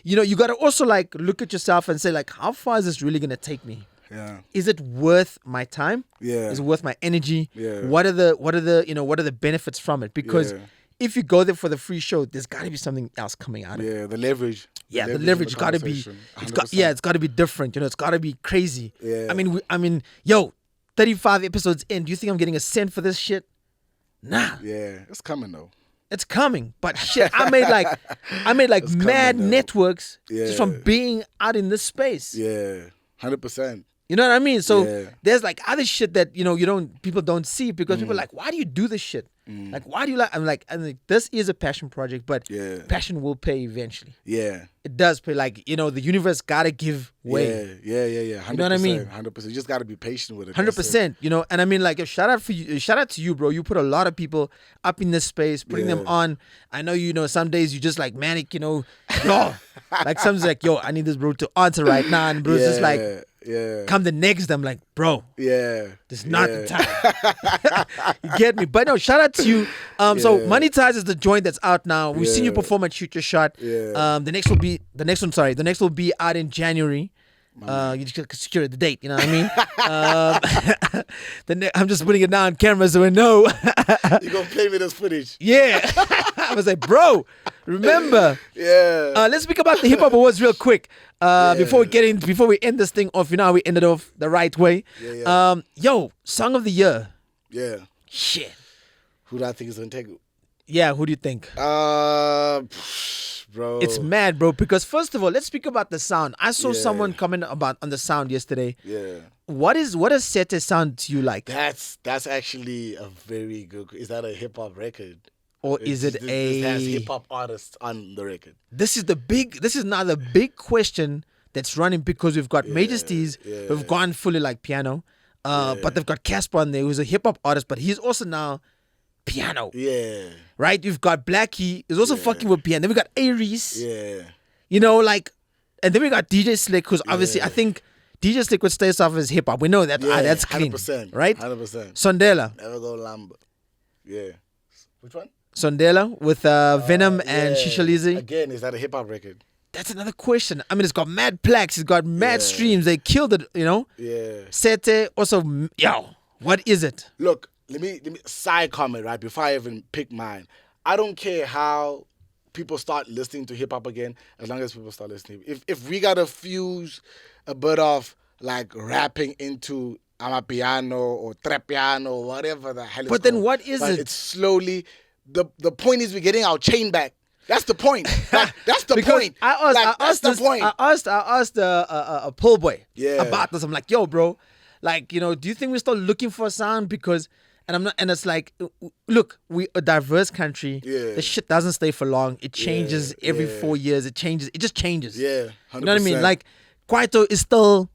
you got to also like look at yourself and say like, how far is this really going to take me? Yeah. Is it worth my time? Yeah. Is it worth my energy? Yeah. What are the benefits from it? Because if you go there for the free show, there's got to be something else coming out of it. Yeah, the leverage. Yeah, the leverage got to be. It's got to be different. It's got to be crazy. Yeah. I mean, yo, 35 episodes in. Do you think I'm getting a cent for this shit? Nah. Yeah, it's coming though. It's coming, but shit, I made like mad networks just from being out in this space. Yeah, 100%. You know what I mean? So there's like other shit that people don't see because people are like, why do you do this shit? Like, why do you like? I'm like, this is a passion project, but passion will pay eventually. Yeah, it does pay. Like the universe gotta give way. Yeah. 100%, you know what I mean? 100%. You just gotta be patient with it. 100%. And I mean, like, shout out to you, bro. You put a lot of people up in this space, putting them on. I know, some days you just like manic. Yo, like someone's like, yo, I need this bro to answer right now, and bro's just like. Yeah. Come the next, I'm like, bro. Yeah. This is not the time. You get me? But no, shout out to you. So Monetize is the joint that's out now. We've seen you perform at Shoot Your Shot. Yeah. The next will be out in January. You just gotta secure the date, you know what I mean? I'm just putting it down on camera so we know. You're gonna play me this footage. Yeah. I was like, bro, remember. Yeah. Let's speak about the Hip Hop Awards real quick. Before we end this thing off, we ended off the right way. Yo, Song of the Year. Yeah. Shit. Who do I think is gonna take it? Yeah, who do you think? Bro. It's mad, bro. Because first of all, let's speak about the sound. I saw Yeah. someone comment about on the sound yesterday. Yeah. What does Sete sound to you like? That's actually a very good. Is that a hip hop record? Or is it This has hip hop artists on the record. This is now the big question that's running because we've got Major Steez who've gone fully like piano. But they've got Casper on there who's a hip hop artist, but he's also now piano. Yeah. Right? You've got Blaq, is also fucking with piano. Then we got Aries. Yeah. You know, like, and then we got DJ Slick, who's obviously, I think DJ Slick would stay off as hip hop. We know that. That's clean. 100%. Right? 100%. Sondela. Never go Lamba. Yeah. Which one? Sondela with Venom and Shisha Lizzy. Again, is that a hip hop record? That's another question. I mean, it's got mad plaques. It's got mad streams. They killed it, you know? Yeah. Sete, also, what is it? Look, let me side comment, right, before I even pick mine. I don't care how people start listening to hip hop again, as long as people start listening. If we gotta fuse a bit of like rapping into amapiano or trepiano or whatever the hell it's But then called, what is but it? It's slowly the point is we're getting our chain back. That's the point. That's the Because point. I asked a pull boy about this. I'm like, yo, bro, like, you know, do you think we're still looking for a sound? Because and it's like, look, we a diverse country. Yeah. The shit doesn't stay for long. It changes every 4 years. It changes. It just changes. Yeah, 100%. You know what I mean? Like, Kwaito is still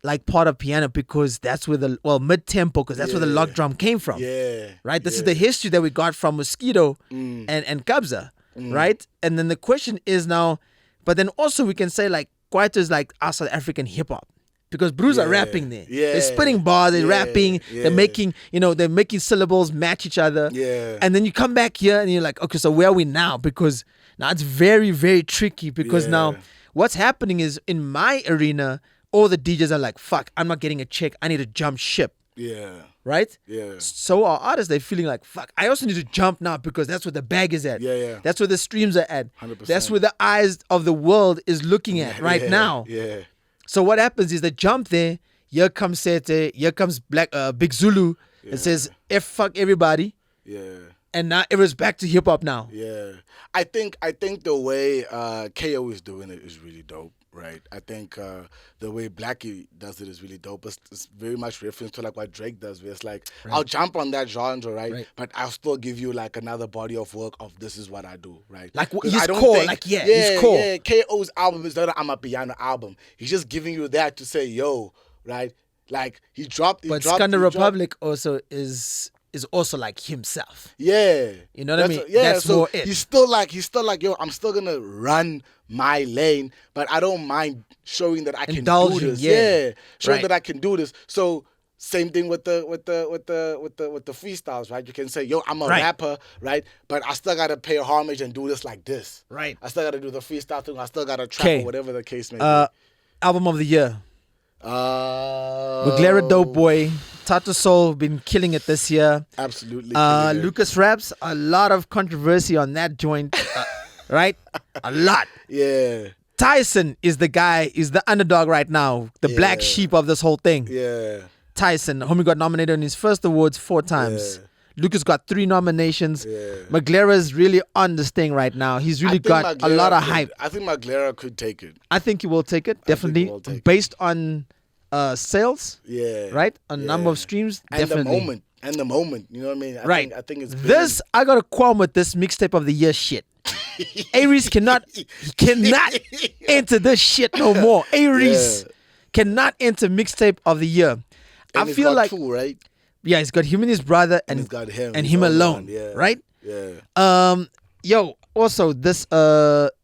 like part of piano because that's where mid tempo, because that's where the lock drum came from. Yeah. Right. This is the history that we got from Mosquito and Kabza. Right. And then the question is now, but then also we can say like Kwaito is like our South African hip hop. Because brews are rapping there. Yeah. They're spitting bars, they're rapping, they're making syllables match each other. Yeah. And then you come back here and you're like, okay, so where are we now? Because now it's very, very tricky because now what's happening is in my arena, all the DJs are like, fuck, I'm not getting a check. I need to jump ship. Yeah. Right? Yeah. So our artists, they're feeling like, fuck, I also need to jump now because that's where the bag is at. Yeah. That's where the streams are at. 100%. That's where the eyes of the world is looking at now. Yeah. So what happens is they jump there. Here comes Sete. Here comes Big Zulu. It says fuck everybody. Yeah. And now it was back to hip hop now. Yeah. I think the way KO is doing it is really dope, right? I think the way Blaq does it is really dope. It's very much reference to like what Drake does, where it's like, I'll jump on that genre, right? But I'll still give you like another body of work of this is what I do, right? Like his core, his core. Yeah, KO's album is not a piano album. He's just giving you that to say, yo, right? Like he dropped. But Skanda Republic also is also like himself. Yeah. You know what I mean? That's so more it. He's still like, yo, I'm still gonna run my lane, but I don't mind showing that I can do this. Yeah. Showing that I can do this. So same thing with the freestyles, right? You can say, yo, I'm a rapper, right? But I still gotta pay homage and do this like this. Right. I still gotta do the freestyle thing, I still gotta trap or whatever the case may be. Album of the year. Maglera Dope Boy, Tata Soul been killing it this year. Absolutely. Lucas Raps, a lot of controversy on that joint, right? A lot. Yeah. Tyson is the guy, is the underdog right now, the black sheep of this whole thing. Yeah. Tyson, homie got nominated in his first awards 4 times. Lucas got 3 nominations. Maglera's really on this thing right now. He's really got a lot of hype. I think Maglera could take it. I think he will take it, definitely. Based on sales, right? On number of streams, and definitely. The moment, you know what I mean? I think it's this. I got a qualm with this mixtape of the year shit. Aries cannot enter this shit no more. Aries cannot enter mixtape of the year. And I feel like 2, right? Yeah, he's got him and his brother, and he's got him, and him alone, right? Yeah. Yo, also this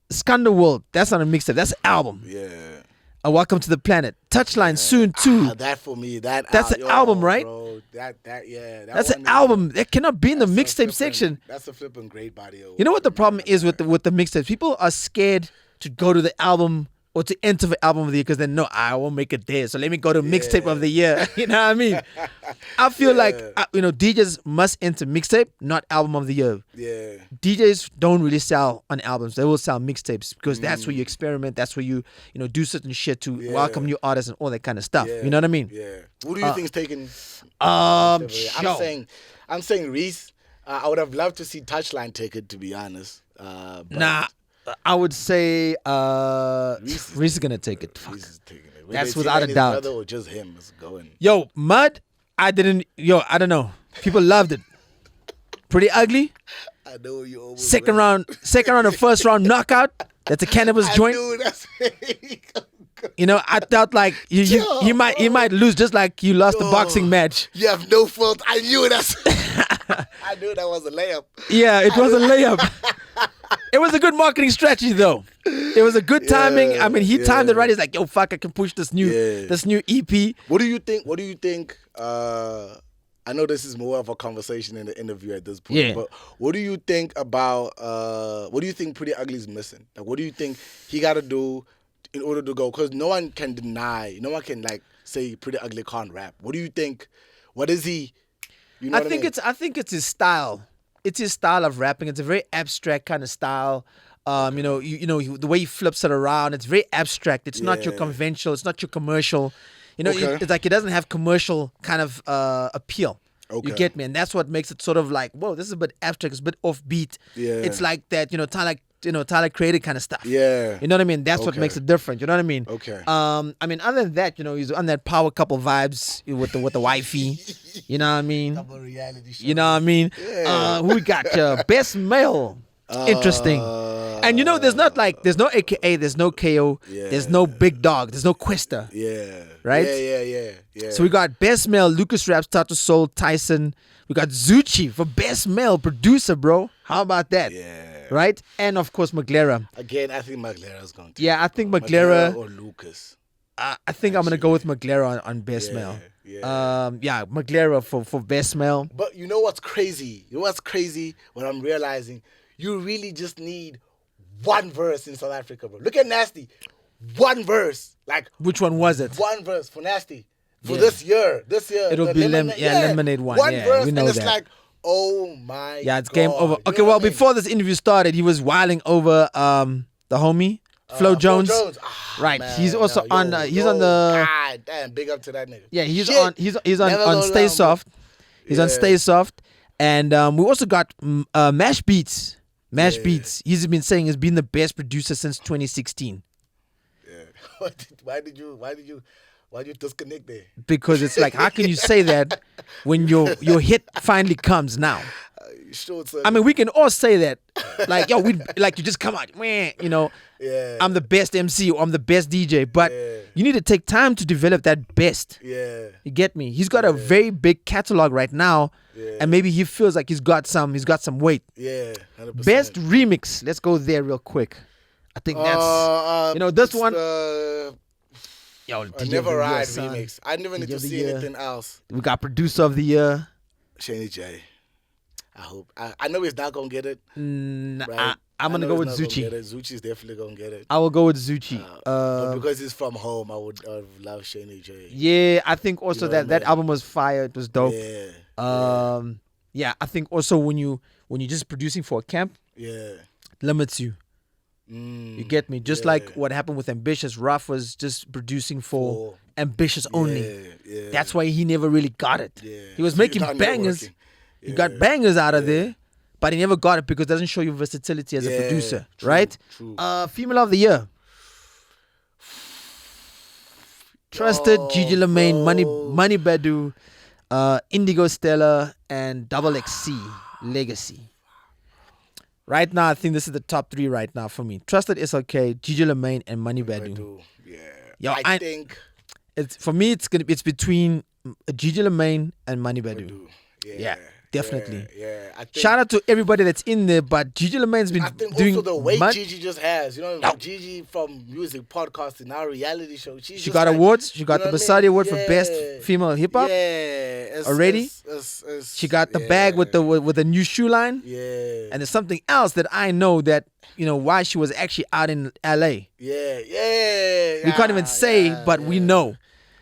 Skanda World, that's not a mixtape, that's an album. Yeah. Welcome to the Planet. Touchline soon too. That for me, that's an album, right? Bro, that's an album. That cannot be in the mixtape section. That's a flipping great body. You know what the problem is with the mixtapes? People are scared to go to the album or to enter the album of the year because they know I won't make it there. So let me go to mixtape of the year. You know what I mean? I feel like DJs must enter mixtape, not album of the year. Yeah. DJs don't really sell on albums. They will sell mixtapes because that's where you experiment. That's where you do certain shit to welcome new artists and all that kind of stuff. You know what I mean? Yeah. Who do you think's taking? Sure. I'm saying Reese. I would have loved to see Touchline take it, to be honest. But Nah, I would say Reese is gonna take it. Fuck. Reese is taking it. That's They without take a his doubt. brother or just him is going. Yo, Mud, I don't know. People loved it. Pretty ugly. I know you almost Second round of first round knockout. That's a cannabis joint. Dude, that's You know, I felt like he might lose just like you lost the boxing match. You have no fault. I knew that. I knew that was a layup. Yeah, it was a layup. It was a good marketing strategy though. It was a good timing. I mean, he timed it right. He's like, yo, fuck, I can push this new EP. What do you think? I know this is more of a conversation in the interview at this point. Yeah. But what do you think about? What do you think Pretty Ugly's missing? Like, what do you think he got to do in order to go? Because no one can like say Pretty Ugly can't rap. What do you think? What is he? You know I think it's his style. It's his style of rapping. It's a very abstract kind of style. You know, the way he flips it around. It's very abstract. It's not your conventional. It's not your commercial. You know, it's like it doesn't have commercial kind of appeal. Okay. You get me? And that's what makes it sort of like, whoa, this is a bit abstract. It's a bit offbeat. Yeah. It's like that, Tyler created kind of stuff. Yeah. You know what I mean? That's what makes it different. You know what I mean? Okay. I mean, other than that, he's on that power couple vibes with the wifey. You know what I mean? Double reality show. You know what I mean? Yeah. Who we got? Best male. Interesting. And there's no AKA, there's no KO, there's no Big Dog, there's no Questa. Yeah. Right? Yeah. So we got Best Male, Lucas Raps, Tato Soul, Tyson. We got Zucci for Best Male Producer, bro. How about that? Yeah. Right? And of course, Maglera. Again, I think Maglera's going to. Yeah, I think Maglera. Or Lucas. I think I'm going to go with Maglera on Best Male. Yeah. Maglera for Best Male. But you know what's crazy? What I'm realizing? You really just need one verse in South Africa, bro. Look at Nasty. One verse. Like, which one was it? One verse for Nasty. For this year. It'll be Lemonade one. One verse, we know and it's that. like, oh my God. Yeah, it's game over. Okay, well, before this interview started, he was wilding over the homie, Flo Jones. Right. Man, he's also on the. God damn, big up to that nigga. Yeah, he's on Stay Soft. He's on Stay Soft. And we also got Mash Beats. Beats. He's been saying he's been the best producer since 2016. Yeah. Why did you disconnect there? Because it's like, how can you say that when your hit finally comes now? Sure, I mean, we can all say that. Like, yo, you just come out, Yeah. I'm the best MC or I'm the best DJ. But you need to take time to develop that best. Yeah. You get me? He's got a very big catalog right now. Yeah. And maybe he feels like he's got some weight. Yeah, 100%. Best remix. Let's go there real quick. I think that's this one. Yo, Never Ride remix. I never need to see anything else. We got Producer of the Year. Shani J. I hope. I know he's not gonna get it. Right? I'm gonna go with Zucci. Zucci's definitely gonna get it. I will go with Zucci. But because he's from home, I would love Shani J. Yeah, I think also that album was fire. It was dope. Yeah. I think also when you're just producing for a camp, it limits you. You get me? Just like what happened with Ambitious. Ruff was just producing for Ambitious only. Yeah. That's why he never really got it. Yeah. He was making bangers. He got bangers out of there, but he never got it because it doesn't show you versatility as a producer, right? True. Female of the Year. Trusted, Gigi Lamaine, Money Badu, Indigo Stella, and Double XC, Legacy. Right now, I think this is the top three right now for me. Trusted SLK, Gigi Lamaine, and Money Badu. Yeah. Yo, I think it's for me. It's between Gigi Lamaine and Money Badu. Yeah. Definitely. Yeah. I think, shout out to everybody that's in there, but Gigi Lamaine's been doing also the weight Gigi just has. Gigi from music, podcasting, now reality show. She got awards. She got the Basadi Award for Best Female Hip Hop. Yeah. Already. She got the bag with the new shoe line. Yeah. And there's something else that I know that, why she was actually out in LA. Yeah. We can't even say, but we know.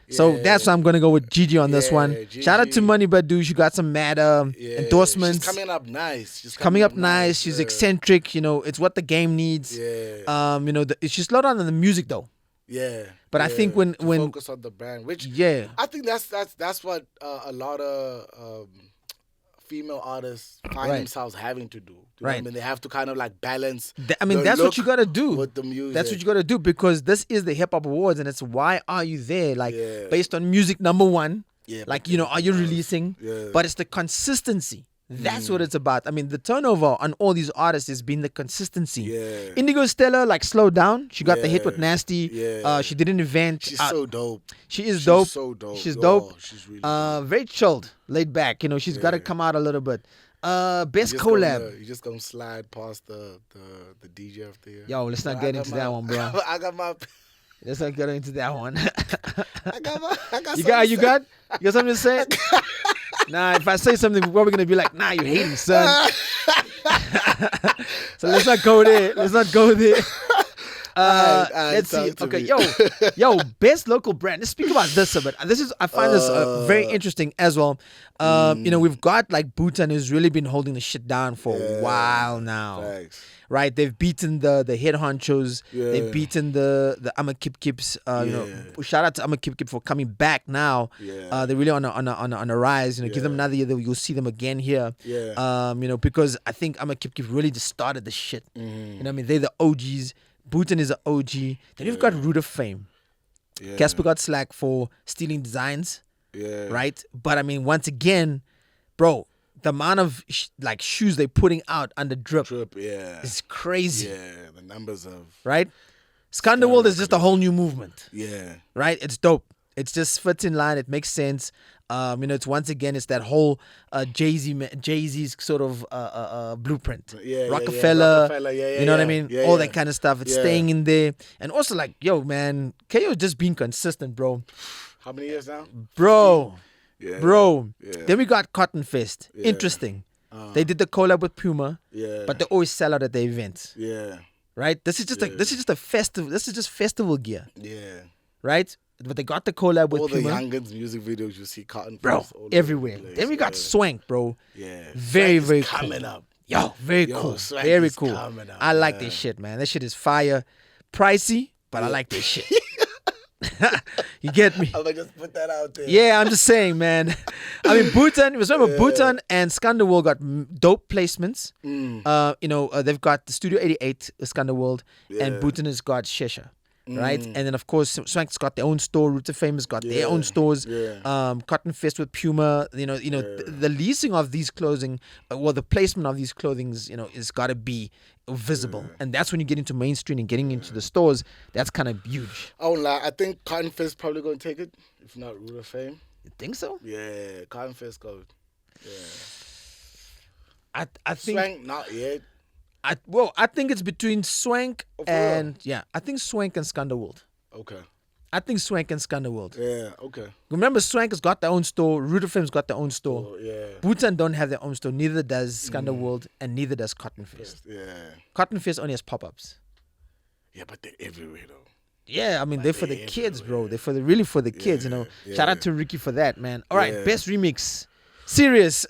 So that's why I'm going to go with Gigi on this one. Gigi. Shout out to Money Badu. She got some mad endorsements. She's coming up nice. She's eccentric. It's what the game needs. Yeah. She's slowed down on the music though. Yeah. But I think when focus on the brand, which I think that's what a lot of female artists find themselves having to do. You know what I mean? They have to kind of like balance. That's what you gotta do with the music. That's what you gotta do, because this is the Hip Hop Awards, and it's why are you there? Like based on music, number one. Yeah, like, you know, are you releasing? Yeah. But it's the consistency. That's what it's about. I mean, the turnover on all these artists has been the consistency. Yeah. Indigo Stella, like, slowed down. She got the hit with Nasty. Yeah. She did an event. She's so dope. She's dope. So dope. She's dope. She's really dope. Very chilled, laid back. You know, she's got to come out a little bit. Best collab. You just gonna slide past the DJ of the year. Yo, let's not get into that one, bro. I got my. Let's not get into that one. I got you got something to say? Nah, if I say something, we're probably gonna be like, nah, you hating, son. So let's not go there. Let's see. Okay, yo, best local brand. Let's speak about this a bit. I find this very interesting as well. You know, we've got like Bhutan, who's really been holding the shit down for a while now. Thanks. Right, they've beaten the head honchos. Yeah. They've beaten the Ama Kip Kips. You know, shout out to Ama Kip Kip for coming back now. Yeah. They're really on a rise. You know, give them another year, you'll see them again here. Yeah. You know, because I think Ama Kip Kip really just started the shit. You know what I mean? They're the OGs. Bhutan is an OG. Then you've got Root of Fame. Yeah. Casper got slack for stealing designs. Yeah. Right? But I mean, once again, bro, the amount of like shoes they're putting out under drip is crazy. Yeah, the numbers of... Right? Skanderworld is just a whole new movement. Yeah. Right? It's dope. It just fits in line. It makes sense. You know, it's once again, it's that whole Jay-Z's sort of blueprint. Rockefeller, you know what I mean? All that kind of stuff. It's staying in there. And also like, yo, man, KO just being consistent, bro. How many years now? Bro. Yeah. Bro. Yeah. Then we got Cotton Fest. Yeah. Interesting. They did the collab with Puma. Yeah. But they always sell out at the events. Yeah. Right? This is just a festival. This is just festival gear. Yeah. Right? But they got the collab with Puma. All the Youngins music videos, you see Cotton Fest. Bro, everywhere. Then we got Swank, bro. Yeah. Very, very cool. Coming up. Yo, very cool. Very cool. I like this shit, man. That shit is fire. Pricey, but I like this shit. You get me? I'm gonna just put that out there. Yeah, I'm just saying, man. I mean, Bhutan, Bhutan and Skanderworld got dope placements. You know, they've got the Studio 88, Skanderworld, and Bhutan has got Shesha. Right, and then of course Swank's got their own store. Roots of Fame has got their own stores. Cotton Fest with Puma. You know, the leasing of these clothing, the placement of these clothings, you know, is got to be visible, and that's when you get into mainstream and getting into the stores. That's kind of huge. I won't lie. I think Cotton Fest probably gonna take it, if not Root of Fame. You think so? Yeah, Cotton Fest goes. Yeah. I think Swank not yet. I think it's between Swank and I think Swank and Skanderworld. Okay. I think Swank and Skanderworld. Yeah, okay. Remember, Swank has got their own store. Root of Fame's got their own store. Bhutan don't have their own store. Neither does Skanderworld, and neither does Cotton Fest. Yeah. Cotton Fest only has pop-ups. Yeah, but they're everywhere though. Yeah, I mean, they're for the kids, bro. They're really for the kids, you know. Shout out to Ricky for that, man. All right, best remix. Serious.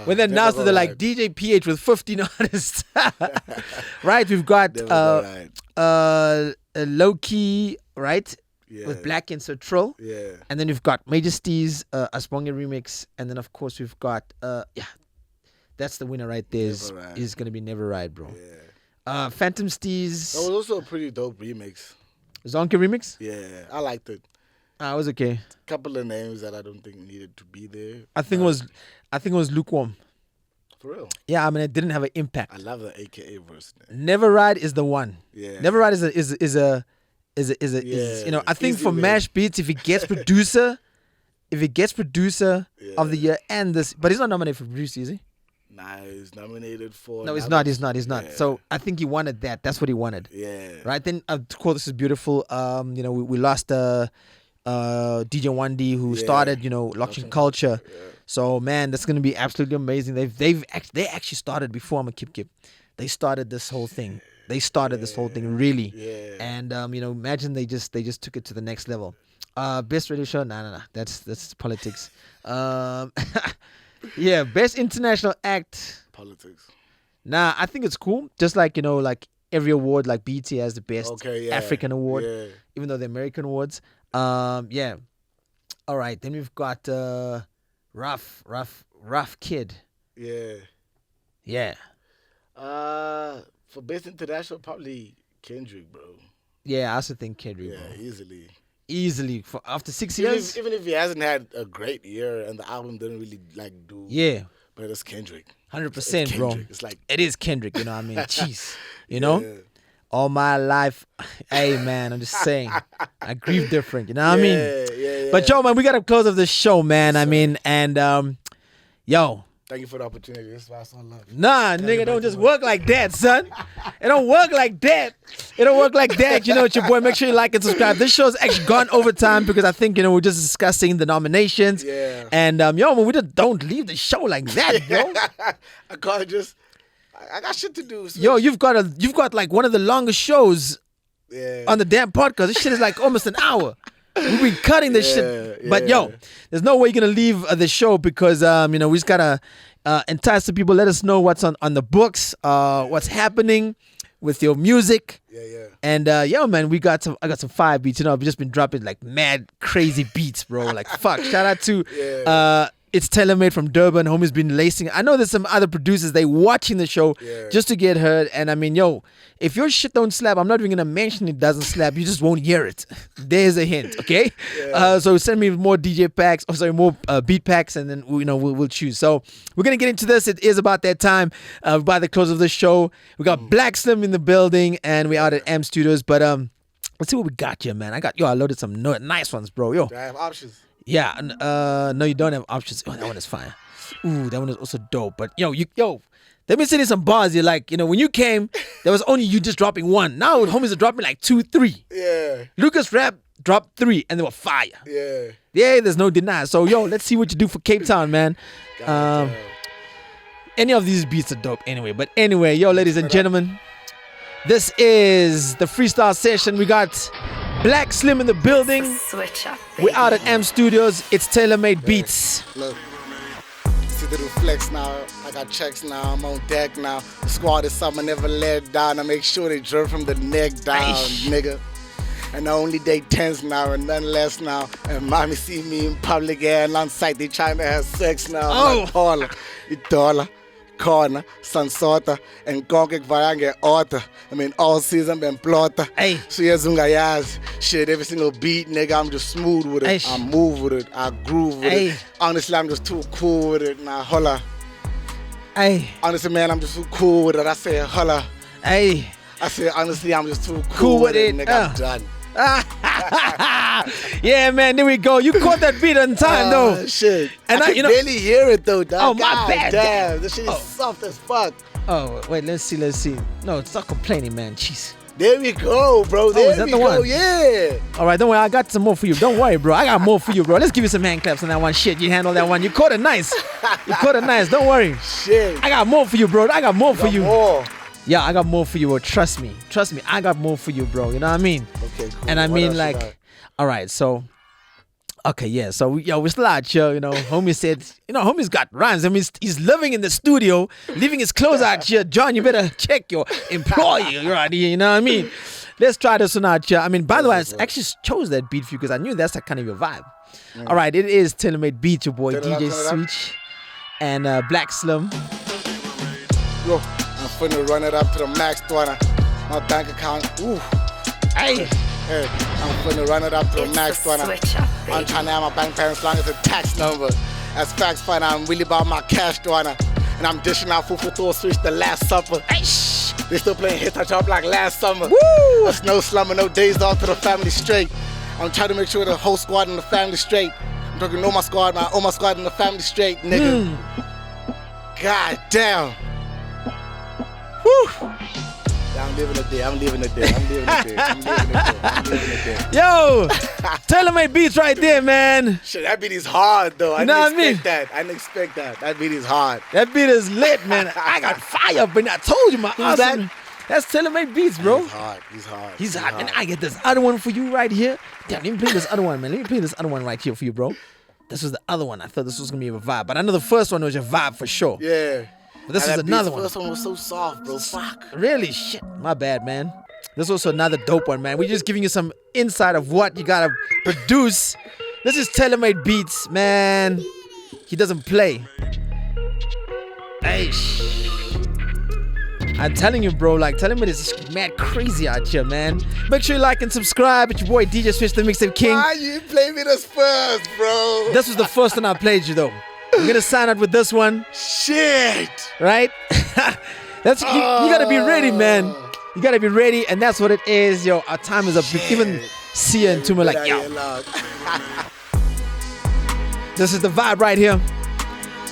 When they announced that they're like DJ PH with 15 artists. Right, we've got Low Key, right? Yeah. With Blaq and So Trill. Yeah. And then we've got Majesty's Asponga remix. And then of course we've got that's the winner right there. Is gonna be Never Ride, bro. Yeah. Phantom Steez. That was also a pretty dope remix. Zonka remix? Yeah, I liked it. It was okay. Couple of names that I don't think needed to be there. I think it was lukewarm. For real? Yeah, I mean it didn't have an impact. I love the AKA verse. Never Ride is the one. Yeah. Never Ride is you know, I think for Mash Beats, if it gets producer of the year and this, but he's not nominated for producer, is he? Nah, he's nominated for... No, he's not. Yeah. So I think he wanted that. That's what he wanted. Yeah. Right? Then, of course, this is beautiful. You know, we lost DJ 1D who started, you know, Lockchain Culture. Yeah. So, man, that's going to be absolutely amazing. They actually started before I'm a Kip Kip. They started this whole thing. This whole thing, really. Yeah. And, you know, imagine they just took it to the next level. Best radio show? Nah. That's politics. Yeah, best international act. Politics. Nah, I think it's cool. Just like, you know, like every award, like BT has the best African award, even though the American awards. Yeah. All right, then we've got Rough Kid. Yeah. Yeah. For best international, probably Kendrick, bro. Yeah, I also think Kendrick, Yeah, bro. easily. Easily. For after 6 Even years? even if he hasn't had a great year and the album didn't really like do. Yeah. But it's Kendrick. 100%, It's bro. Kendrick. It's like It is Kendrick, you know what I mean? Jeez. You know? Yeah. All my life. Hey, man, I'm just saying. I grieve different, you know what I mean? Yeah. But, yo, man, we got to close off the show, man. I mean, and, yo. Thank you for the opportunity. That's why I so love you. Nah, nigga, don't just work like that, son. It don't work like that. It don't work like that. You know, it's your boy. Make sure you like and subscribe. This show's actually gone over time because I think, you know, we're just discussing the nominations. Yeah. And, yo, man, we just don't leave the show like that, bro. I can't just. I got shit to do. Yo, you've got like one of the longest shows Yeah. on the damn podcast. This shit is like almost an hour. We've been cutting this shit. But yo, there's no way you're gonna leave the show because you know, we just gotta entice the people. Let us know what's on the books, what's happening with your music. Yeah. And yo, man, I got some fire beats. You know, I've just been dropping like mad crazy beats, bro. Like fuck. Shout out to It's Tailor-Made from Durban. Homie's been lacing. I know there's some other producers, they watching the show just to get heard. And I mean, yo, if your shit don't slap, I'm not even gonna mention it doesn't slap. You just won't hear it. There's a hint, okay? So send me more DJ packs, more beat packs, and then we'll choose. So we're gonna get into this. It is about that time. By the close of the show, we got Blaq Slim in the building, and we're out at M Studios. But let's see what we got here, man. I loaded some nice ones, bro. Yo, Do I have options? yeah, no, you don't have options. Oh, that one is fine. Ooh, that one is also dope. But yo, let me send you some bars. You're like, when you came, there was only you just dropping one. Now homies are dropping like 2, 3. Yeah. Lucas Rap dropped 3, and they were fire. Yeah. Yeah, there's no deny. So yo, let's see what you do for Cape Town, man. Any of these beats are dope anyway. But anyway, yo, ladies and gentlemen, this is the freestyle session. We got Blaq Slim in the building. Switch up. We're out at M Studios. It's Tailor-Made Beats. Look, see the flex now. I got checks now. I'm on deck now. The squad is something I never let down. I make sure they drip from the neck down, nigga. And only they tense now and none less now. And mommy see me in public and on site they trying to have sex now. Oh. Paula, Itola, Corner, Sansota, and Gongek Vayange Orta. I mean, all season been plotter. Hey. So yeah, Zungayaz. Shit, every single beat, nigga, I'm just smooth with it. Hey. I move with it. I groove with Hey. it. Honestly, I'm just too cool with it. Nah, holla. Hey, Honestly, man, I'm just too cool with it. I say holla. hey. I say, honestly, I'm just too Cool with it, nigga. I'm done. Yeah, man, there we go. You caught that beat on time, though. Shit. And I can barely hear it, though, dog. Oh, my God bad. Damn, this shit is soft as fuck. Oh, wait, let's see. No, stop complaining, man. Jeez. There we go, bro. There is that we the go. one? Yeah. All right, don't worry. I got some more for you. Don't worry, bro. I got more for you, bro. Let's give you some hand claps on that one. Shit, you handle that one. You caught it nice. Don't worry. Shit. I got more for you, bro. I got more for you. More. Yeah, I got more for you, bro. Trust me. I got more for you, bro. You know what I mean? Okay, cool. And I What mean, else you like, got? all right, so, okay, yeah. So, we're still out here, Homie said, Homie's got rhymes. I mean, he's living in the studio, leaving his clothes out here. John, you better check your employer right here, you know what I mean? Let's try this one out here. I mean, by the way, I actually chose that beat for you because I knew that's kind of your vibe. All right, it is Tailor-Made Beat, your boy, Turn it up, djswitch and Blaq Slim. Yo, I'm finna run it up to the max, Dwana. My bank account, ooh. Hey. Hey, I'm finna run it up to the It's max, the Dwana. switch up, I'm baby. trying to have my bank pay as long as a tax number. As facts find I'm really about my cash, Dwana. And I'm dishing out food for Thor switch the last supper. They still playing hit touch up like last summer. Woo! There's no slumber, no days off to the family straight. I'm trying to make sure the whole squad and the family straight. I'm talking all my squad and the family straight, nigga. God damn. Woo! Yeah, I'm living it there. Yo, Tailor-Made Beats right there, man. Shit, that beat is hard though. You know what I mean? I didn't expect that. That beat is hard. That beat is lit, man. I got fire up, and I told you, my Who's that? awesome. That's Tailor-Made Beats, bro. He's hard. He's hot. And I get this other one for you right here. Damn, let me play this other one, man. Let me play this other one right here for you, bro. This was the other one. I thought this was going to be a vibe. But I know the first one was your vibe for sure. Yeah. But this And is that another beat, one. The first one was so soft, bro. Fuck. Really? Shit. My bad, man. This is also another dope one, man. We're just giving you some insight of what you got to produce. This is Tailor-Made Beats, man. He doesn't play. Hey, I'm telling you, bro. Like, telling me this is mad crazy out here, man. Make sure you like and subscribe. It's your boy DJ Switch, the Mixtape King. Why you play me this first, bro? This was the first one I played you, though. We're gonna sign out with this one. Shit. Right? That's you gotta be ready, man. You gotta be ready, and that's what it is, yo. Our time is up. Even Sia and Tuma like, yo. This is the vibe right here.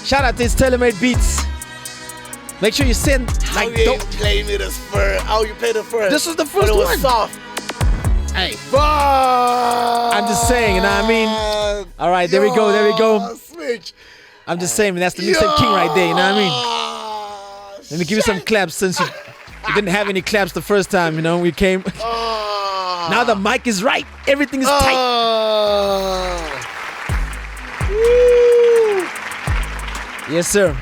Shout out to his tailor-made beats. Make sure you send like don't play me this first. Oh, you played it first. This was the first but it was one. Soft. Hey, Fuck. I'm just saying, you know what I mean? All right, there we go, there we go. Switch. I'm just saying, man, that's the Mixtape King right there, you know what I mean? Let me give you some claps since you didn't have any claps the first time, you know, we came. Now the mic is right. Everything is tight. Yes, sir.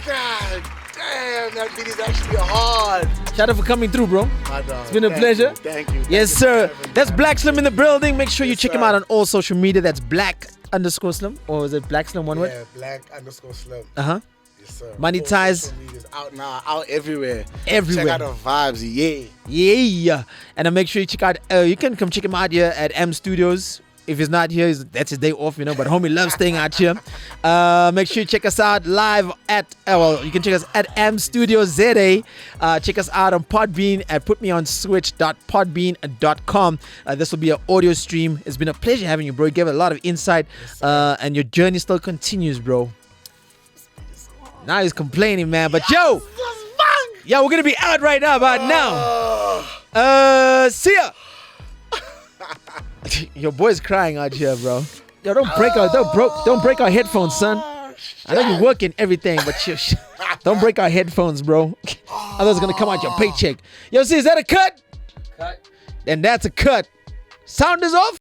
God damn, that beat is actually hard. Shout out for coming through, bro. It's been a pleasure. Thank you. Yes, sir. That's Blaq Slim in the building. Make sure you check him out on all social media. That's Blaq_Slim. Or is it Blaq Slim one word? Yeah, Blaq_Slim. Uh-huh. Yes, sir. Money All Ties. social medias out now, out everywhere. Everywhere. Check out the vibes, yeah. Yeah. And make sure you check out, you can come check him out here at M Studios. If he's not here, that's his day off, you know. But homie loves staying out here. Make sure you check us out live at, you can check us at M Studio ZA. Check us out on Podbean at putmeonswitch.podbean.com. This will be an audio stream. It's been a pleasure having you, bro. You gave a lot of insight, and your journey still continues, bro. Now he's complaining, man. But yo, we're gonna be out right now, about now. See ya. Your boy's crying out here, bro. Yo, don't break our headphones, son. I know you're working everything, but don't break our headphones, bro. Otherwise, it's gonna come out your paycheck. Yo, see, is that a cut? Cut. Then that's a cut. Sound is off.